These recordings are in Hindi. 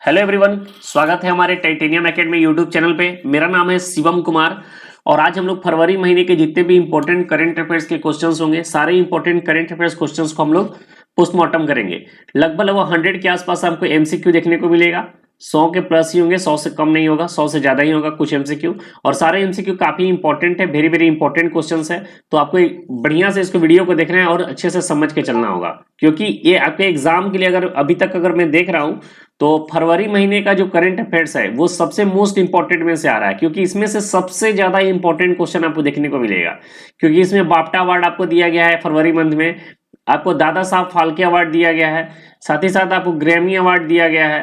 हेलो एवरीवन, स्वागत है हमारे टाइटेनियम एकेडमी यूट्यूब चैनल पे। मेरा नाम है शिवम कुमार और आज हम लोग फरवरी महीने के जितने भी इंपॉर्टेंट करंट अफेयर्स के क्वेश्चंस होंगे, सारे इंपॉर्टेंट करंट अफेयर्स क्वेश्चंस को हम लोग पोस्टमार्टम करेंगे। लगभग 100 के आसपास आपको एमसीक्यू देखने को मिलेगा। 100 के प्लस ही होंगे, 100 से कम नहीं होगा, 100 से ज्यादा ही होगा कुछ एमसीक्यू। और सारे एमसीक्यू काफी इंपॉर्टेंट है, वेरी वेरी इंपॉर्टेंट क्वेश्चंस है। तो आपको बढ़िया से इसको वीडियो को देखना है और अच्छे से समझ के चलना होगा, क्योंकि ये आपके एग्जाम के लिए अगर अभी तक अगर मैं देख रहा हूं तो फरवरी महीने का जो करंट अफेयर्स है वो सबसे मोस्ट इंपॉर्टेंट में से आ रहा है, क्योंकि इसमें से सबसे ज्यादा इंपॉर्टेंट क्वेश्चन आपको देखने को मिलेगा। क्योंकि इसमें बाफ्टा अवार्ड आपको दिया गया है फरवरी मंथ में, आपको दादा साहब फाल्के अवार्ड दिया गया है, साथ ही साथ आपको ग्रैमी अवार्ड दिया गया है।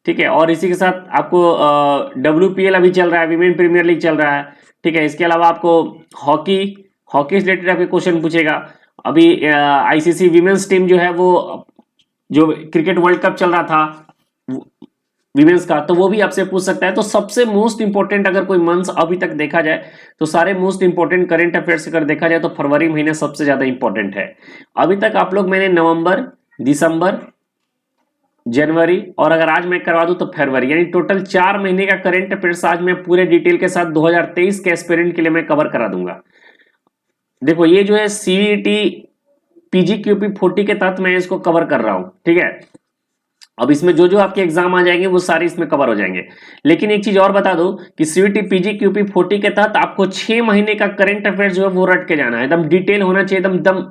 ठीक है, और इसी के साथ आपको WPL अभी चल रहा है, विमेन प्रीमियर लीग चल रहा है। ठीक है, इसके अलावा आपको हॉकी हॉकी से रिलेटेड आपके क्वेश्चन पूछेगा। अभी ICC विमेन्स टीम जो है वो जो क्रिकेट वर्ल्ड कप चल रहा था विमेंस का, तो वो भी आपसे पूछ सकता है। तो सबसे मोस्ट इंपॉर्टेंट अगर कोई मंथ अभी तक देखा जाए तो सारे मोस्ट इंपॉर्टेंट करंट अफेयर्स अगर देखा जाए तो फरवरी महीना सबसे ज्यादा इंपॉर्टेंट है। अभी तक आप लोग मैंने नवंबर, दिसंबर, जनवरी और अगर आज मैं करवा दूं तो फरवरी, यानी टोटल 4 महीने का करंट अफेयर्स आज मैं पूरे डिटेल के साथ 2023 के एस्पिरेंट के लिए मैं कवर करा दूंगा। देखो ये जो है CET PGQP 40 के तहत मैं इसको कवर कर रहा हूं। ठीक है, अब इसमें जो जो आपके एग्जाम आ जाएंगे वो सारे इसमें कवर हो जाएंगे। लेकिन एक चीज और बता दो कि CET PGQP 40 के तहत आपको 6 महीने का करंट अफेयर जो है वो रट के जाना है, एकदम डिटेल होना चाहिए, एकदम एकदम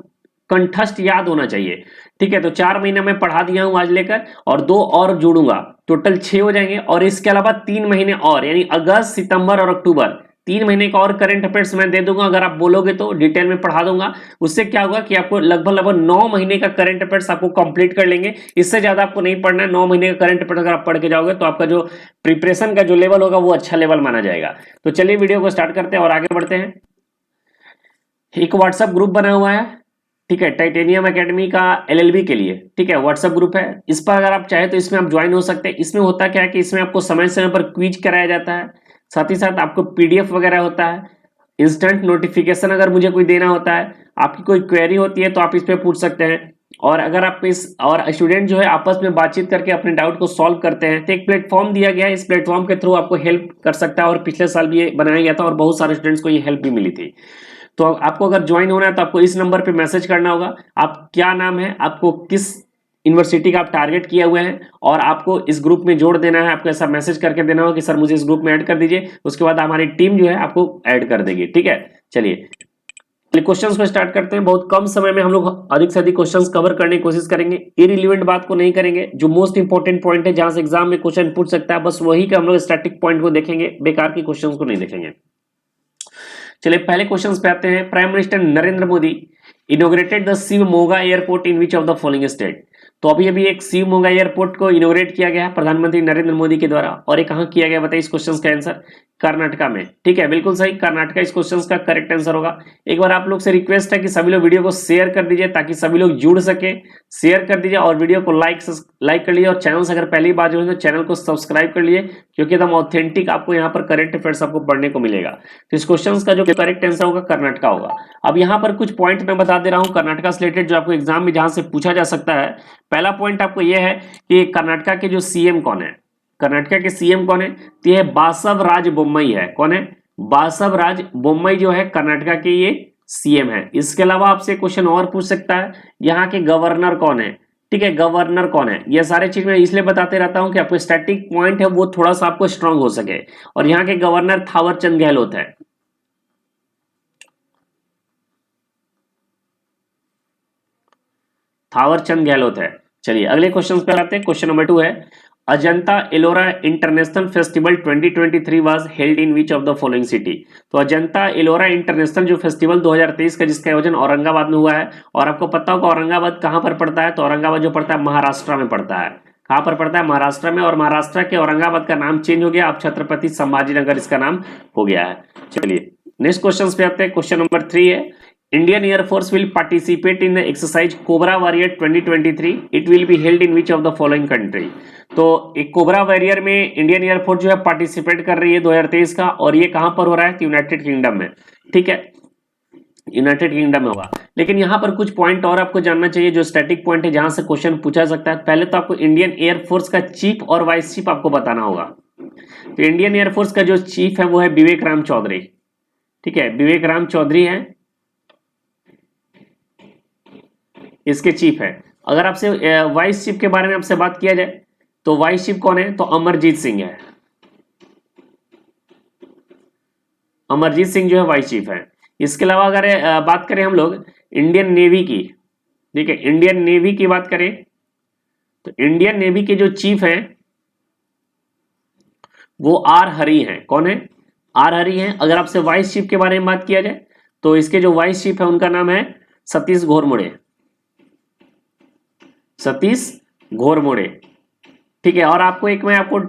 कंठस्थ याद होना चाहिए। ठीक है, तो 4 महीने में पढ़ा दिया हूं आज लेकर और 2 और जोड़ूंगा, टोटल 6 हो जाएंगे। और इसके अलावा 3 महीने और, यानी अगस्त, सितंबर और अक्टूबर, 3 महीने का और करंट अफेयर्स मैं दे दूंगा। अगर आप बोलोगे तो डिटेल में पढ़ा दूंगा। उससे क्या होगा कि आपको लगभग लगभग 9 महीने का करंट अफेयर्स आपको कंप्लीट कर लेंगे। इससे ज्यादा आपको नहीं पढ़ना है। 9 महीने का करंट अफेयर्स अगर आप पढ़ के जाओगे तो आपका जो प्रिपरेशन का जो लेवल होगा वो अच्छा लेवल माना जाएगा। तो चलिए वीडियो को स्टार्ट करते हैं और आगे बढ़ते हैं। एक व्हाट्सएप ग्रुप बना हुआ है, ठीक है, टाइटेनियम एकेडमी का LLB के लिए। ठीक है, व्हाट्सएप ग्रुप है, इस पर अगर आप चाहे तो इसमें आप ज्वाइन हो सकते हैं। इसमें होता क्या है कि इसमें आपको समय समय पर क्विज कराया जाता है, साथ ही साथ आपको PDF वगैरह होता है, इंस्टेंट नोटिफिकेशन अगर मुझे कोई देना होता है, आपकी कोई क्वेरी होती है तो आप इस पर पूछ सकते हैं। और अगर आप इस और स्टूडेंट जो है आपस में बातचीत करके अपने डाउट को सॉल्व करते हैं तो एक प्लेटफॉर्म दिया गया है, इस प्लेटफॉर्म के थ्रू आपको हेल्प कर सकता है। और पिछले साल भी ये बनाया गया था और बहुत सारे स्टूडेंट्स को ये हेल्प भी मिली थी। तो आपको अगर ज्वाइन होना है तो आपको इस नंबर पे मैसेज करना होगा, आप क्या नाम है, आपको किस यूनिवर्सिटी का आप टारगेट किए हुए हैं और आपको इस ग्रुप में जोड़ देना है। आपको ऐसा मैसेज करके देना होगा कि सर मुझे इस ग्रुप में ऐड कर दीजिए। उसके बाद हमारी टीम जो है आपको ऐड कर देगी। ठीक है, चलिए क्वेश्चंस को स्टार्ट करते हैं। बहुत कम समय में हम लोग अधिक से अधिक क्वेश्चंस कवर करने की कोशिश करेंगे। इररिलेवेंट बात को नहीं करेंगे, जो मोस्ट इंपॉर्टेंट पॉइंट है जहां से एग्जाम में क्वेश्चन पूछ सकता है, बस वही का हम लोग स्टैटिक पॉइंट को देखेंगे, बेकार की क्वेश्चंस को नहीं देखेंगे। चलिए पहले क्वेश्चन पे आते हैं। Prime minister Narendra Modi inaugurated the Shivamogga airport in which of the following state. तो अभी अभी एक शिवमोगा एयरपोर्ट को इनोग्रेट किया गया है प्रधानमंत्री नरेंद्र मोदी के द्वारा, और ये कहां किया गया बताइए इस क्वेश्चन का आंसर। कर्नाटका में। ठीक है, बिल्कुल सही, कर्नाटका इस क्वेश्चन का करेक्ट आंसर होगा। एक बार आप लोग से रिक्वेस्ट है कि सभी लोग वीडियो को शेयर कर दीजिए ताकि सभी लोग जुड़ सके। शेयर कर दीजिए और वीडियो को लाइक कर लीजिए, और चैनल से अगर पहली बार जुड़े तो चैनल को सब्सक्राइब कर लीजिए, क्योंकि एकदम ऑथेंटिक आपको यहाँ पर करंट अफेयर्स आपको पढ़ने को मिलेगा। तो इस क्वेश्चन का जो करेक्ट आंसर होगा कर्नाटका होगा। अब यहाँ पर कुछ पॉइंट मैं बता दे रहा हूँ कर्नाटका से रिलेटेड, जो आपको एग्जाम में जहां से पूछा जा सकता है। पहला पॉइंट आपको यह है कि कर्नाटका के जो CM कौन है। कर्नाटका के CM कौन है, तो यह बासवराज बोम्मई है। कौन है, बासवराज बोम्मई जो है कर्नाटका के ये CM है। इसके अलावा आपसे क्वेश्चन और पूछ सकता है, यहाँ के गवर्नर कौन है। ठीक है, गवर्नर कौन है, ये सारे चीज मैं इसलिए बताते रहता हूं कि आपको स्टैटिक पॉइंट है वो थोड़ा सा आपको स्ट्रांग हो सके। और यहाँ के गवर्नर थावरचंद गहलोत है। थावरचंद गहलोत है। चलिए अगले क्वेश्चन पे आते हैं। क्वेश्चन नंबर 2 है, Ajanta Ellora international festival 2023 was held in which of the following city. तो अजंता एलोरा इंटरनेशनल जो फेस्टिवल 2023 का जिसका आयोजन औरंगाबाद में हुआ है, और आपको पता होगा औरंगाबाद कहां पर पड़ता है, तो औरंगाबाद जो पड़ता है महाराष्ट्र में पड़ता है। कहां पर पड़ता है, महाराष्ट्र में। और महाराष्ट्र के औरंगाबाद का नाम चेंज हो गया, अब छत्रपति संभाजीनगर इसका नाम हो गया है। चलिए नेक्स्ट क्वेश्चन पे आते हैं। क्वेश्चन नंबर 3 है, Indian Air Force will participate in the exercise Cobra Warrior 2023. It will be held in which of the following country? तो एक कोबरा वॉरियर में इंडियन एयरफोर्स जो है पार्टिसिपेट कर रही है 2023 का, और ये कहां पर हो रहा है, यूनाइटेड किंगडम में। ठीक है, यूनाइटेड किंगडम में होगा। लेकिन यहाँ पर कुछ पॉइंट और आपको जानना चाहिए जो स्टैटिक पॉइंट है, जहां से क्वेश्चन पूछा सकता है। पहले तो आपको इंडियन एयरफोर्स का चीफ और वाइस चीफ आपको बताना होगा। तो इंडियन एयरफोर्स का जो चीफ है वो है विवेक राम चौधरी, ठीक है, विवेक राम चौधरी है इसके चीफ है। अगर आपसे वाइस चीफ के बारे में आपसे बात किया जाए तो वाइस चीफ कौन है, तो अमरजीत सिंह है। अमरजीत सिंह जो है वाइस चीफ है। इसके अलावा अगर बात करें हम लोग इंडियन नेवी की, ठीक है, इंडियन नेवी की बात करें तो इंडियन नेवी के जो चीफ है वो आर हरि हैं। कौन है, आर हरि हैं। अगर आपसे वाइस चीफ के बारे में बात किया जाए तो इसके जो वाइस चीफ है उनका नाम है सतीश घोरमुड़े, सतीश घोरमुड़े, ठीक है। और आपको एक मैं आपको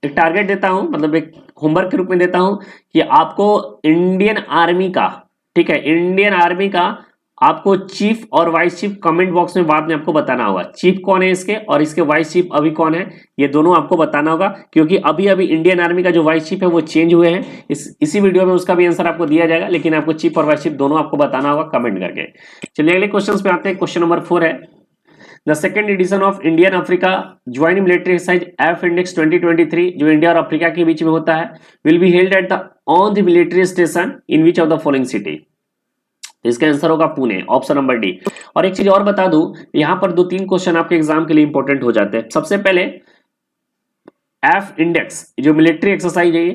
एक टारगेट देता हूं, मतलब एक होमवर्क के रूप में देता हूं कि आपको इंडियन आर्मी का, ठीक है, इंडियन आर्मी का आपको चीफ और वाइस चीफ कमेंट बॉक्स में बाद में आपको बताना होगा। चीफ कौन है इसके और इसके वाइस चीफ अभी कौन है, ये दोनों आपको बताना होगा, क्योंकि अभी अभी इंडियन आर्मी का जो वाइस चीफ है वो चेंज हुए हैं। इसी वीडियो में उसका भी आंसर आपको दिया जाएगा, लेकिन आपको चीफ और वाइस चीफ दोनों आपको बताना होगा कमेंट करके। चलिए अगले क्वेश्चन पे आते हैं। क्वेश्चन नंबर 4 है, the second edition of Indian Africa joint military exercise F index 2023 जो इंडिया और अफ्रीका के बीच में होता है will be held at the on the military station in which of the following city. इसका आंसर होगा पुणे, ऑप्शन नंबर डी। और एक चीज और बता दूं, यहां पर 2-3 क्वेश्चन आपके एग्जाम के लिए इंपॉर्टेंट हो जाते हैं। सबसे पहले एफ इंडेक्स जो मिलिट्री एक्सरसाइज है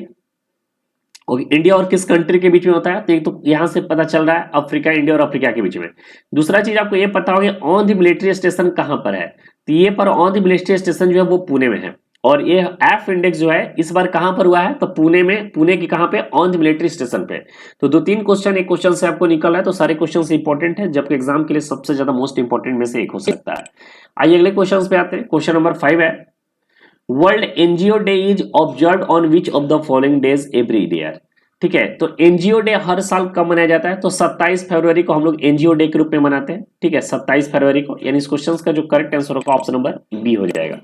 इंडिया और किस कंट्री के बीच में होता है, तो एक तो यहां से पता चल रहा है अफ्रीका, इंडिया और अफ्रीका के बीच में। दूसरा चीज आपको ये पता होगा ऑन द मिलिट्री स्टेशन कहां पर है, तो ये पर ऑन द मिलिट्री स्टेशन जो है वो पुणे में है। और ये एफ इंडेक्स जो है इस बार कहां पर हुआ है, तो पुणे में। पुणे की कहां पे, ऑन द मिलिट्री स्टेशन पे। तो 2-3 क्वेश्चन एक क्वेश्चन से आपको निकल रहा है, तो सारे क्वेश्चन इंपॉर्टेंट है, जबकि एग्जाम के लिए सबसे ज्यादा मोस्ट इंपॉर्टेंट में से एक हो सकता है। आइए अगले क्वेश्चन पे आते हैं। क्वेश्चन नंबर 5 है, world NGO day is observe on which of the following days every year. ठीक है, तो एनजीओ डे हर साल कब मनाया जाता है, तो 27 फरवरी को हम लोग एनजीओ डे के रूप में मनाते हैं। ठीक है, 27 फरवरी को, यानी इस क्वेश्चन का जो करेक्ट आंसर होगा ऑप्शन नंबर बी हो जाएगा।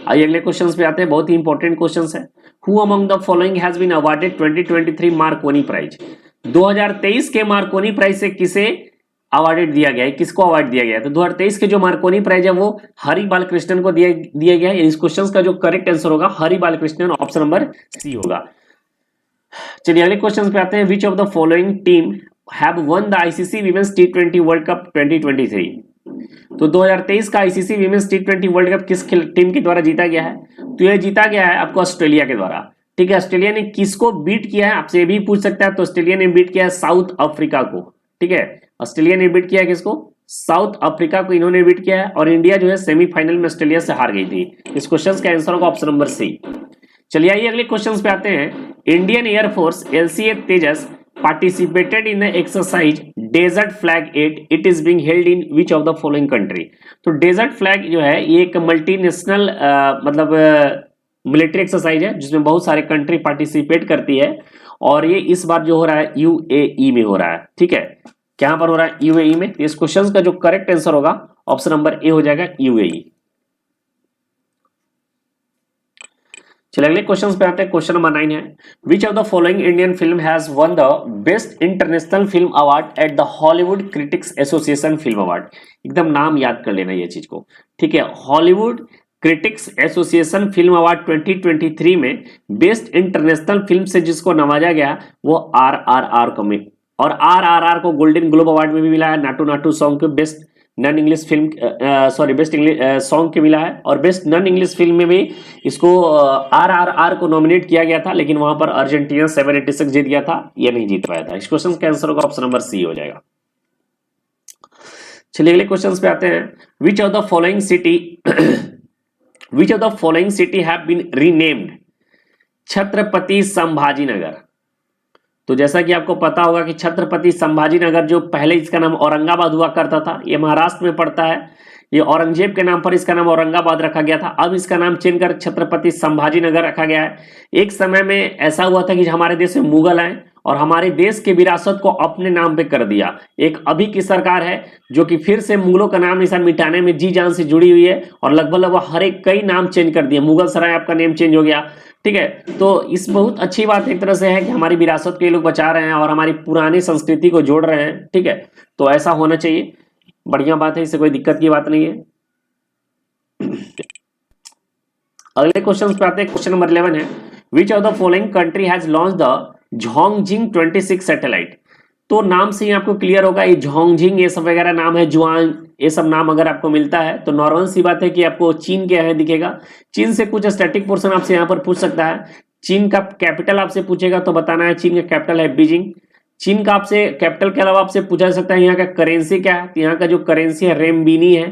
आइए अगले क्वेश्चन पे आते हैं, बहुत ही इंपॉर्टेंट क्वेश्चन है। Who among the following has been awarded 2023 Marconi prize. 2023 के मार्कोनी प्राइज से किसे अवार्डेड दिया गया है, किसको अवार्ड दिया गया है, तो 2023 के जो मार्कोनी प्राइज है वो हरि बालकृष्णन को दिया गया है। इस क्वेश्चन का जो करेक्ट आंसर होगा Hari Balakrishnan, option number C होगा। चलिए अगले क्वेश्चन पे आते हैं। Which of the following team have won the ICC women's टी20 वर्ल्ड कप 2023। तो 2023 का आईसीसी वीमेंस टी20 वर्ल्ड कप किस टीम के द्वारा जीता गया है, तो यह जीता गया है आपको ऑस्ट्रेलिया के द्वारा। ठीक है, ऑस्ट्रेलिया ने किसको बीट किया है, आपसे ये भी पूछ सकता है। तो ऑस्ट्रेलिया ने बीट किया है साउथ अफ्रीका को। ठीक है, ऑस्ट्रेलिया ने बीट किया है किसको, साउथ अफ्रीका को इन्होंने बीट किया है। और इंडिया जो है सेमीफाइनल में ऑस्ट्रेलिया से हार गई थी। इस क्वेश्चन का आंसर होगा ऑप्शन नंबर सी। चलिए आइए अगले क्वेश्चन पे आते हैं। Indian air force LCA Tejas participated in the exercise desert flag 8 it is being held in which of the following country। तो डेजर्ट फ्लैग जो है ये एक मल्टीनेशनल मतलब मिलिट्री एक्सरसाइज है जिसमें बहुत सारे कंट्री पार्टिसिपेट करती है। और ये इस बार जो हो रहा है यूएई में हो रहा है। ठीक है, क्या पर हो रहा है, यूएई में। इस क्वेश्चन का जो करेक्ट आंसर होगा ऑप्शन नंबर ए हो जाएगा, यूएई। चलिए अगले क्वेश्चन पे आते हैं। क्वेश्चन नंबर 9 है, which of the following Indian film has won the best international film award at the Hollywood critics association film award. एकदम नाम याद कर लेना ये चीज को। ठीक है, Hollywood critics association film award 2023 में बेस्ट इंटरनेशनल फिल्म से जिसको नवाजा गया वो आरआरआर को में। और आरआरआर को गोल्डन ग्लोब अवार्ड में भी मिला है। नाटू नाटू सॉन्ग को best non English film best English song के मिला है। और बेस्ट नॉन इंग्लिश फिल्म में भी इसको आरआरआर को नॉमिनेट किया गया था, लेकिन वहां पर अर्जेंटीना 786 जीत गया था, ये नहीं जीत पाया था। इस क्वेश्चन का आंसर होगा ऑप्शन नंबर सी हो जाएगा। चलिए अगले क्वेश्चन पे आते हैं। Which of the following city have been renamed Chhatrapati Sambhaji Nagar. तो जैसा कि आपको पता होगा कि छत्रपति संभाजी नगर जो पहले इसका नाम औरंगाबाद हुआ करता था, ये महाराष्ट्र में पड़ता है। ये औरंगजेब के नाम पर इसका नाम औरंगाबाद रखा गया था। अब इसका नाम चेंज कर छत्रपति संभाजी नगर रखा गया है। एक समय में ऐसा हुआ था कि हमारे देश में मुगल आए और हमारे देश के विरासत को अपने नाम पे कर दिया। एक अभी की सरकार है जो कि फिर से मुगलों का नाम निशान मिटाने में जी जान से जुड़ी हुई है और लगभग हर एक कई नाम चेंज कर दिए। मुगल सराय आपका नेम चेंज हो गया, ठीक है। तो इस बहुत अच्छी बात एक तरह से है कि हमारी विरासत को ये लोग बचा रहे हैं और हमारी पुरानी संस्कृति को जोड़ रहे हैं, ठीक है। तो ऐसा होना चाहिए, बढ़िया बात है, इससे कोई दिक्कत की बात नहीं है। अगले क्वेश्चन पे आते हैं। क्वेश्चन नंबर 11 है, which of the following country has launch the Zhongxing 26 satellite. तो नाम से ही आपको क्लियर होगा ये झोंगजिंग ये सब वगैरह नाम है, जुआन ये सब नाम अगर आपको मिलता है तो नॉर्मल सी बात है कि आपको चीन क्या है दिखेगा। चीन से कुछ स्टैटिक पोर्शन आपसे यहाँ पर पूछ सकता है। चीन का कैपिटल आपसे पूछेगा तो बताना है चीन का कैपिटल है बीजिंग। चीन का आपसे कैपिटल के अलावा आपसे पूछा जा सकता है यहाँ का करेंसी क्या है, तो यहाँ का जो करेंसी है रेमबिनी है,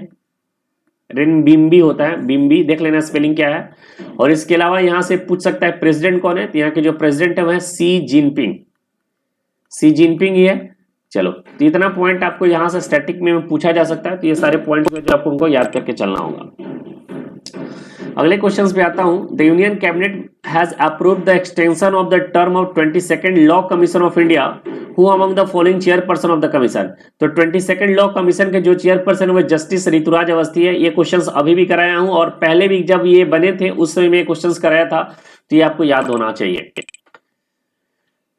रेनबिम्बी होता है, बिम्बी देख लेना स्पेलिंग क्या है। और इसके अलावा यहाँ से पूछ सकता है प्रेसिडेंट कौन है, तो यहाँ के जो प्रेसिडेंट है वह है सी जिनपिंग, सी जिनपिंग ही है। चलो, तो इतना पॉइंट आपको यहाँ से स्टैटिक में पूछा जा सकता है, तो ये सारे पॉइंट जो आपको उनको याद करके चलना होगा। अगले क्वेश्चंस पे आता हूं। The union cabinet has approved the extension of the term of 22nd law commission of India who among the following chairperson of the commission. तो 22nd लॉ कमीशन के जो चेयरपर्सन वो जस्टिस ऋतुराज अवस्थी है। ये क्वेश्चंस अभी भी कराया हूं और पहले भी जब ये बने थे उस समय में क्वेश्चंस कराया था, तो ये आपको याद होना चाहिए।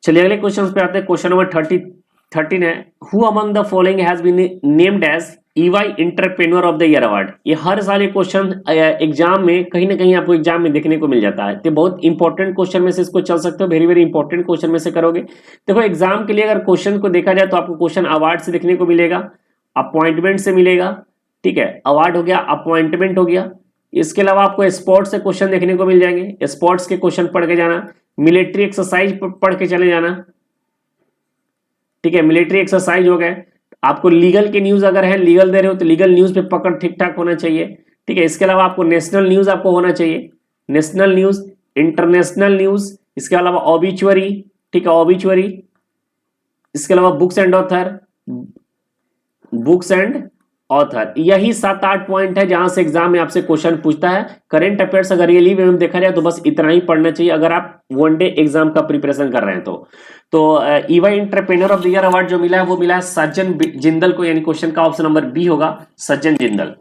चलिए अगले क्वेश्चन पे आते हैं। क्वेश्चन नंबर 13 है, who among the following has been named as EY entrepreneur of the year award. ये हर साल ये क्वेश्चन एग्जाम में कहीं ना कहीं आपको एग्जाम में देखने को मिल जाता है। तो बहुत इंपॉर्टेंट क्वेश्चन में से इसको चल सकते हो, वेरी वेरी इंपॉर्टेंट क्वेश्चन में से करोगे। देखो एग्जाम के लिए अगर क्वेश्चन को देखा जाए तो आपको क्वेश्चन अवार्ड से देखने को मिलेगा, अपॉइंटमेंट से मिलेगा, ठीक है। अवार्ड हो गया, अपॉइंटमेंट हो गया। इसके अलावा आपको स्पोर्ट्स से क्वेश्चन देखने को मिल जाएंगे, स्पोर्ट्स के क्वेश्चन पढ़ के जाना, मिलिट्री एक्सरसाइज पढ़ के चले जाना, ठीक है। मिलिट्री एक्सरसाइज हो गए। आपको लीगल के न्यूज अगर है, लीगल दे रहे हो तो लीगल न्यूज पे पकड़ ठीक ठाक होना चाहिए, ठीक है। इसके अलावा आपको नेशनल न्यूज आपको होना चाहिए, नेशनल न्यूज, इंटरनेशनल न्यूज, इसके अलावा ऑबिचुअरी, ठीक है, ऑबिचुअरी। इसके अलावा books and author, books and author. यही 7-8 पॉइंट है जहां से एग्जाम में आपसे क्वेश्चन पूछता है। करंट अफेयर्स अगर ये लीव में देखा जाए तो बस इतना ही पढ़ना चाहिए अगर आप वनडे एग्जाम का प्रिपरेशन कर रहे हैं तो EY entrepreneur of the year award जो मिला है वो मिला है सज्जन जिंदल को, यानी क्वेश्चन का ऑप्शन नंबर बी होगा, सज्जन जिंदल।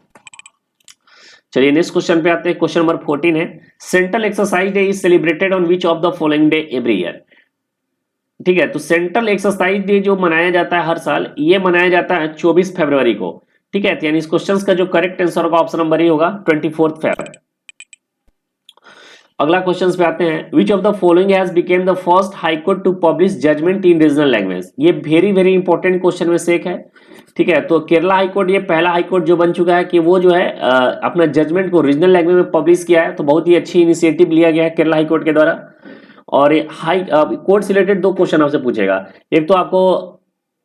चलिए नेक्स्ट क्वेश्चन पे आते हैं। क्वेश्चन नंबर 14 है, central exercise day is celebrated on which of the following day every year. ठीक है, तो सेंट्रल एक्सरसाइज डे जो मनाया जाता है हर साल, ये मनाया जाता है 24 फरवरी को, ठीक है। यानी इस क्वेश्चन का जो करेक्ट आंसर होगा ऑप्शन नंबर ए होगा 24 फरवरी। अगला क्वेश्चन पे आते हैं, which of the following has become the first high court to publish judgment in regional language. ये वेरी वेरी इंपॉर्टेंट क्वेश्चन में से एक है, ठीक है। तो केरला हाई कोर्ट ये पहला हाई कोर्ट जो बन चुका है कि वो जो है अपना जजमेंट को रीजनल लैंग्वेज में पब्लिश किया है। तो बहुत ही अच्छी इनिशिएटिव लिया गया है केरला हाई कोर्ट के द्वारा। और हाई कोर्ट से रिलेटेड 2 क्वेश्चन आपसे पूछेगा। एक तो आपको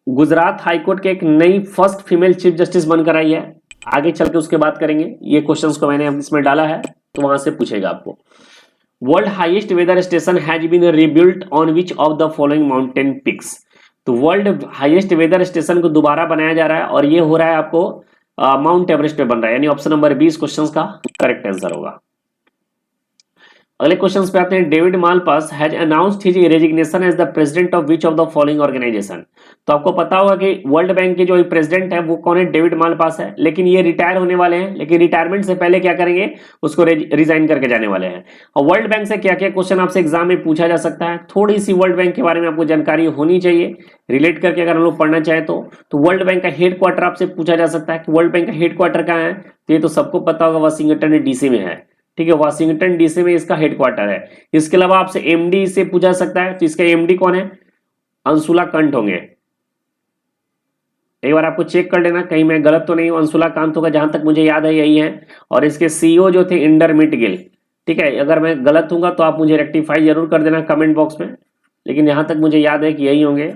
गुजरात हाई कोर्ट के एक नई फर्स्ट फीमेल चीफ जस्टिस बनकर आई है, आगे चल के उसके बात करेंगे। ये क्वेश्चंस को मैंने इसमें डाला है तो वहां से पूछेगा आपको। World highest weather station has been rebuilt on which of the following mountain peaks. तो वर्ल्ड हाईएस्ट वेदर स्टेशन को दोबारा बनाया जा रहा है और ये हो रहा है आपको माउंट एवरेस्ट पे बन रहा है, यानी ऑप्शन नंबर 20 क्वेश्चन का करेक्ट आंसर होगा। अगले क्वेश्चन पे आते हैं, David Malpass has announced his resignation as the president of which of the following organisation. तो आपको पता होगा कि वर्ल्ड बैंक के जो प्रेसिडेंट है वो कौन है, डेविड मालपास है। लेकिन ये रिटायर होने वाले हैं, लेकिन रिटायरमेंट से पहले क्या करेंगे, उसको रिजाइन करके जाने वाले हैं। और वर्ल्ड बैंक से क्या क्या क्वेश्चन आपसे एग्जाम में पूछा जा सकता है, थोड़ी सी वर्ल्ड बैंक के बारे में आपको जानकारी होनी चाहिए रिलेट करके, अगर हम लोग पढ़ना चाहे तो वर्ल्ड बैंक का हेड क्वार्टर आपसे पूछा जा सकता है कि वर्ल्ड बैंक का हेड क्वार्टर कहाँ है। तो ये तो सबको पता होगा, वाशिंगटन डीसी में है, ठीक है। वाशिंगटन डीसी में इसका हेडक्वार्टर है। इसके अलावा आपसे एमडी से पूछा सकता है, तो इसका एमडी कौन है, अंशुला कंठ होंगे। एक बार आपको चेक कर लेना कहीं मैं गलत तो नहीं हूं, अंशुला कांत होगा, जहां तक मुझे याद है यही है। और इसके सीईओ जो थे इंडरमिट गिल, ठीक है। अगर मैं गलत हूंगा तो आप मुझे रेक्टिफाई जरूर कर देना कमेंट बॉक्स में, लेकिन यहां तक मुझे याद है कि यही होंगे।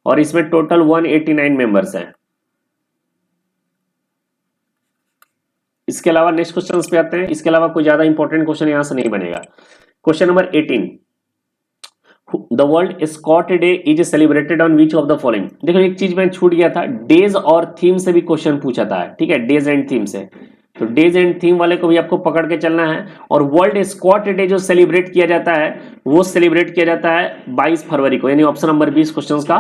और इसमें टोटल 189 मेंबर्स हैं। इसके अलावा नेक्स्ट क्वेश्चन पे आते हैं। इसके अलावा कोई ज्यादा इंपॉर्टेंट क्वेश्चन यहां से नहीं बनेगा। Question number 18, the world scout day is celebrated on which of the following. देखो एक चीज मैं छूट गया था, डेज और थीम से भी क्वेश्चन पूछा था, ठीक है, डेज एंड थीम से। तो डेज एंड थीम वाले को भी आपको पकड़ के चलना है। और वर्ल्ड स्क्वाट डे जो सेलिब्रेट किया जाता है वो सेलिब्रेट किया जाता है 22 फरवरी को, यानी ऑप्शन नंबर 20 क्वेश्चन का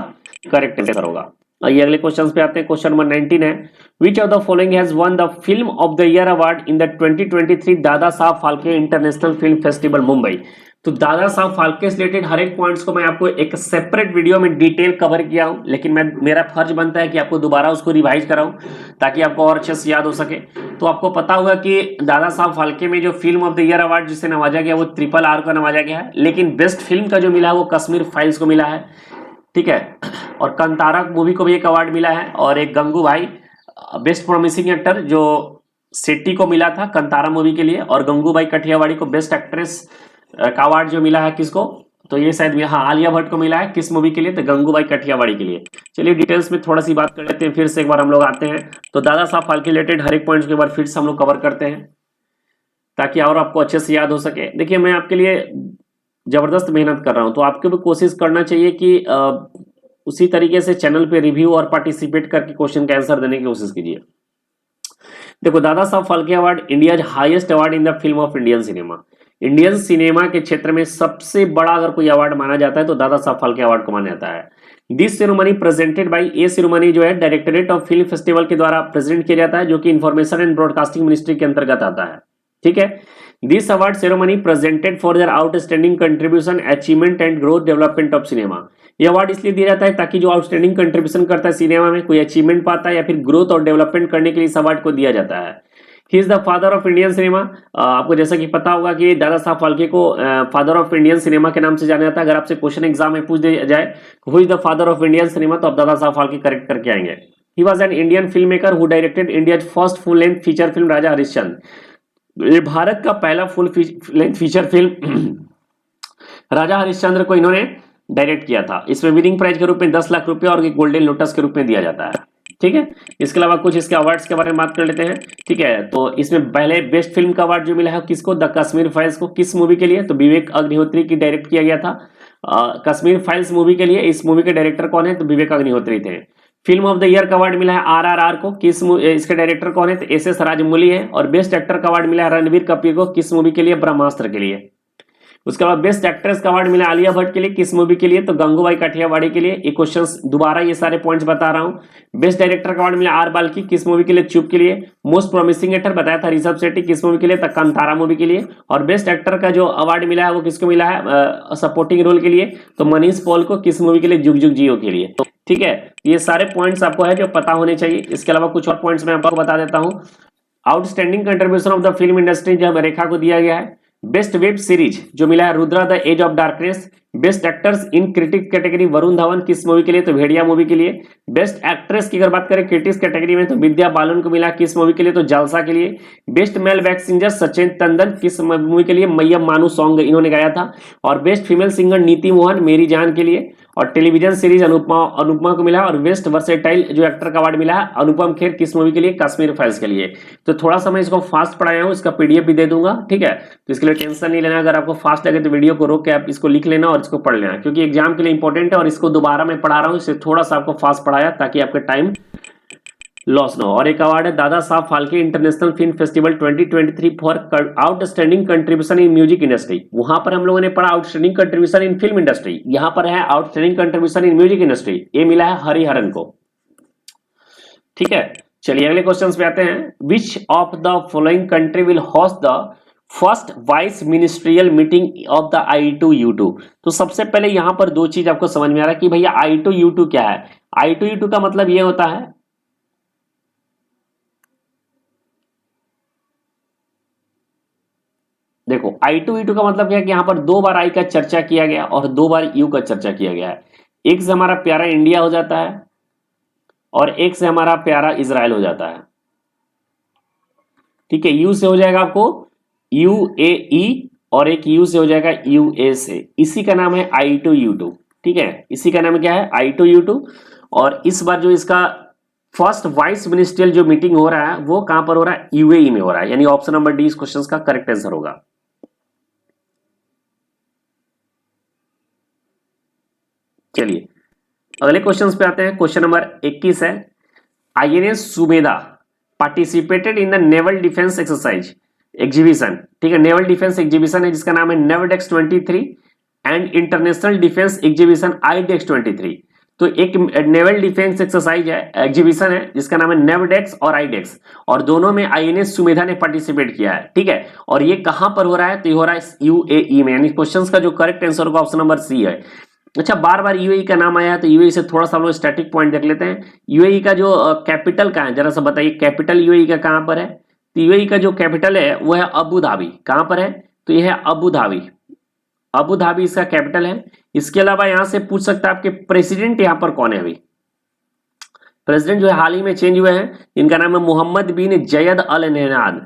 करेक्ट आंसर होगा। आइए अगले क्वेश्चन पे आते हैं। क्वेश्चन नंबर 19 है, which of the following has won the film of the year award in the 2023 दादा Saheb Phalke international film festival Mumbai. तो दादा साहब फाल्के से रिलेटेड हर एक पॉइंट्स को मैं आपको एक सेपरेट वीडियो में डिटेल कवर किया हूं, लेकिन मेरा फर्ज बनता है कि आपको दोबारा उसको रिवाइज कराऊं ताकि आपको और अच्छे से याद हो सके। तो आपको पता होगा कि दादा साहब फाल्के में जो film of the year award जिसे नवाजा गया वो RRR को नवाजा गया है, लेकिन बेस्ट फिल्म का जो मिला है वो कश्मीर फाइल्स को मिला है, ठीक है। और कंतारा मूवी को भी एक अवार्ड मिला है, और एक गंगू भाई बेस्ट प्रोमिसिंग एक्टर जो सेट्टी को मिला था कंतारा मूवी के लिए, और गंगूबाई कठियावाड़ी को बेस्ट एक्ट्रेस का अवार्ड जो मिला है किसको, तो ये शायद हाँ आलिया भट्ट को मिला है। किस मूवी के लिए, तो गंगूबाई कठियावाड़ी के लिए। चलिए डिटेल्स में थोड़ा सी बात कर लेते हैं, फिर से एक बार हम लोग आते हैं। तो दादा साहब फाल्के रिलेटेड हर एक पॉइंट के बाद फिर से हम लोग कवर करते हैं ताकि और आपको अच्छे से याद हो सके। देखिए मैं आपके लिए जबरदस्त मेहनत कर रहा हूं, तो आपको भी कोशिश करना चाहिए कि उसी तरीके से चैनल पे रिव्यू और पार्टिसिपेट करके क्वेश्चन का आंसर देने की कोशिश कीजिए। देखो दादा Saheb Phalke award India highest award in the field of Indian cinema. Indian cinema के क्षेत्र में सबसे बड़ा अगर कोई अवार्ड माना जाता है तो दादा साहब फाल्के अवार्ड को माना जाता है। This ceremony presented by A ceremony जो है डायरेक्टरेट ऑफ फिल्म फेस्टिवल के द्वारा प्रेजेंट किया जाता है, जो कि इंफॉर्मेशन एंड ब्रॉडकास्टिंग मिनिस्ट्री के अंतर्गत आता है, ठीक है। This award ceremony presented for their outstanding contribution achievement and growth development of cinema. ये अवार्ड इसलिए दिया जाता है ताकि जो आउटस्टैंडिंग कंट्रीब्यूशन करता है सिनेमा में, कोई अचीवमेंट पाता है या फिर ग्रोथ और डेवलपमेंट करने के लिए इस अवार्ड को दिया जाता है। He is the father of Indian cinema. आपको जैसा कि पता होगा कि दादा साहब फाल्के को फादर ऑफ इंडियन सिनेमा के नाम से जाना जाता है। अगर आपसे क्वेश्चन एग्जाम में पूछ दिया जाए who is the father of Indian cinema, तो आप दादा साहब फाल्के करेक्ट करके आएंगे। He was an Indian film maker who directed India's first full length feature film Raja Harishchandra. ये भारत का पहला full length feature film Raja Harishchandra को इन्होंने डायरेक्ट किया था। इसमें विनिंग प्राइज के रूप में 10 लाख रुपए और गोल्डन लोटस के रूप में दिया जाता है, ठीक है। इसके अलावा कुछ इसके अवार्ड्स के बारे में बात कर लेते हैं, ठीक है। तो इसमें पहले बेस्ट फिल्म का अवार्ड जो मिला है किसको, द कश्मीर फाइल्स को। किस मूवी के लिए, तो विवेक अग्निहोत्री की डायरेक्ट किया गया था कश्मीर फाइल्स मूवी के लिए। इस मूवी के डायरेक्टर कौन है, तो विवेक अग्निहोत्री थे। फिल्म ऑफ द ईयर का अवार्ड मिला है RRR को। किस इसके डायरेक्टर कौन है, तो SS राजमौली है। और बेस्ट एक्टर का अवार्ड मिला है रणबीर कपूर को। किस मूवी के लिए, ब्रह्मास्त्र के लिए। उसके बाद बेस्ट एक्ट्रेस का अवार्ड मिला आलिया भट्ट के लिए। किस मूवी के लिए, तो गंगूबाई काठियावाड़ी के लिए। ये क्वेश्चंस दोबारा ये सारे पॉइंट्स बता रहा हूं। बेस्ट डायरेक्टर का अवार्ड मिला R बाल्की। किस मूवी के लिए, चुप के लिए। मोस्ट प्रोमिसिंग एक्टर बताया था ऋषभ शेट्टी। किस मूवी के लिए, कंतारा मूवी के लिए। और बेस्ट एक्टर का जो अवार्ड मिला है वो किसको मिला है, सपोर्टिंग रोल के लिए, तो मनीष पॉल को। किस मूवी के लिए, जुग जुग जियो के लिए, ठीक है। ये सारे पॉइंट्स आपको है जो पता होने चाहिए। इसके अलावा कुछ और पॉइंट्स मैं आपको बता देता हूं। Outstanding contribution of the film industry जब रेखा को दिया गया है। बेस्ट वेब सीरीज जो मिला है Rudra the edge of darkness. Best actors in critic category Varun Dhawan. किस मूवी के लिए, तो भेड़िया मूवी के लिए। बेस्ट एक्ट्रेस की अगर बात करें क्रिटिक्स कैटेगरी में, तो विद्या बालन को मिला। किस मूवी के लिए, तो जलसा के लिए। Best male back singer Sachin Tandon. किस मूवी के लिए, मैयम मानू सॉन्ग इन्होंने गाया था। और बेस्ट फीमेल सिंगर नीति मोहन मेरी जान के लिए। और टेलीविजन सीरीज अनुपमा को मिला। और बेस्ट वर्सेटाइल जो एक्टर का अवार्ड मिला है अनुपम खेर। किस मूवी के लिए, कश्मीर फाइल्स के लिए। तो थोड़ा सा मैं इसको फास्ट पढ़ाया हूँ, इसका PDF भी दे दूंगा, ठीक है। तो इसके लिए टेंशन नहीं लेना। अगर आपको फास्ट लगे तो वीडियो को रोक के आप इसको लिख लेना और इसको पढ़ लेना, क्योंकि एग्जाम के लिए इंपॉर्टेंट है। और इसको दोबारा मैं पढ़ा रहा हूँ, इससे थोड़ा सा आपको फास्ट पढ़ाया ताकि आपका टाइम लॉस ना हो। और एक अवार्ड है दादा Saheb Phalke international film festival 2023 for outstanding contribution in music industry. वहां पर हम लोगों ने पढ़ा outstanding contribution in film industry, यहां पर है outstanding contribution in music industry. ये मिला है हरिहरन को, ठीक है। चलिए अगले क्वेश्चन पे आते हैं। Which of the following country will host the first vice ministerial meeting of the I2U2। तो सबसे पहले यहां पर दो चीज आपको समझ में आ रहा है कि भैया I2U2 क्या है। I2U2 का मतलब यह होता है, देखो I2U2 का मतलब क्या है कि यहां पर 2 बार I का चर्चा किया गया और 2 बार U का चर्चा किया गया है। एक से हमारा प्यारा इंडिया हो जाता है और एक से हमारा प्यारा इजराइल हो जाता है, ठीक है। U से हो जाएगा आपको UAE और एक U से हो जाएगा USA। इसी का नाम है I2U2, ठीक है। इसी का नाम क्या है, I2U2। और इस बार जो इसका फर्स्ट वाइस मिनिस्ट्रियल जो मीटिंग हो रहा है वो कहां पर हो रहा है, UAE में हो रहा है, यानी ऑप्शन नंबर डी इस क्वेश्चन का करेक्ट आंसर होगा। चलिए अगले क्वेश्चन पे आते हैं। क्वेश्चन नंबर 21 है, INS Sumedha participated in the naval defence exercise exhibition, ठीक है, नेवल डिफेंस एग्जीबिशन है जिसका नाम है नेवडेक्स 23 and international defence exhibition iDEX 23। तो एक नेवल डिफेंस एक्सरसाइज है, एग्जीबिशन है जिसका नाम है नेवडेक्स और आईडेक्स, और दोनों में आईएनएस सुमेधा ने पार्टिसिपेट किया है, ठीक है। और ये कहां पर हो रहा है? तो ये हो रहा है यूएई में, यानी क्वेश्चंस का जो करेक्ट आंसर होगा ऑप्शन नंबर सी है। अच्छा, बार बार यूएई का नाम आया है तो यूएई से थोड़ा सा हम लोग स्टैटिक पॉइंट देख लेते हैं। यूएई का जो कैपिटल कहाँ है, जरा सा बताइए, कैपिटल यूएई का कहां पर है? तो यूएई का जो कैपिटल है वो है अबू धाबी। कहां पर है? तो ये है अबू धाबी, अबू धाबी इसका कैपिटल है। इसके अलावा यहां से पूछ सकता है आपके प्रेसिडेंट यहां पर कौन है? अभी प्रेसिडेंट जो है हाल ही में चेंज हुए हैं, इनका नाम है मोहम्मद बिन जयद अल नहयान।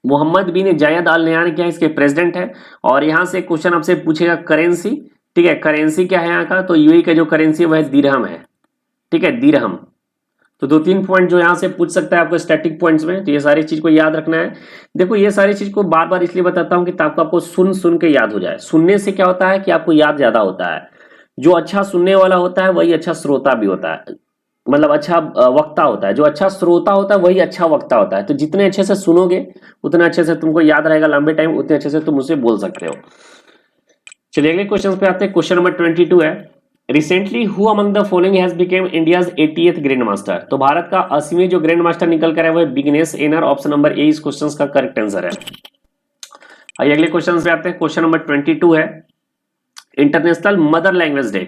मोहम्मद बिन जायद अल नहयान क्या है? इसके प्रेसिडेंट है। और यहां से क्वेश्चन आपसे पूछेगा करेंसी, ठीक है, करेंसी क्या है यहाँ का? तो यूएई का जो करेंसी है वह दिरहम है, ठीक है, दिरहम। तो 2-3 पॉइंट जो यहां से पूछ सकता है आपको स्टैटिक पॉइंट्स में, तो ये सारी चीज को याद रखना है। देखो ये सारी चीज को बार बार इसलिए बताता हूं कि ताकि आपको सुन सुन के याद हो जाए। सुनने से क्या होता है कि आपको याद ज्यादा होता है। जो अच्छा सुनने वाला होता है वही अच्छा श्रोता भी होता है, मतलब अच्छा वक्ता होता है। जो अच्छा श्रोता होता है वही अच्छा वक्ता होता है। तो जितने अच्छे से सुनोगे उतने अच्छे से तुमको याद रहेगा लंबे टाइम, उतने अच्छे से तुम उसे बोल सकते हो। चलिए अगले क्वेश्चन पे आते हैं। क्वेश्चन नंबर 22 है, recently who among the following has became India's 80th grand master. तो भारत का 80वें जो ग्रैंड मास्टर निकल कर है वो विग्नेश एनर। ऑप्शन नंबर ए इस क्वेश्चन का करेक्ट आंसर है। आइए अगले क्वेश्चन पे आते हैं। क्वेश्चन नंबर 22 है, international mother language day.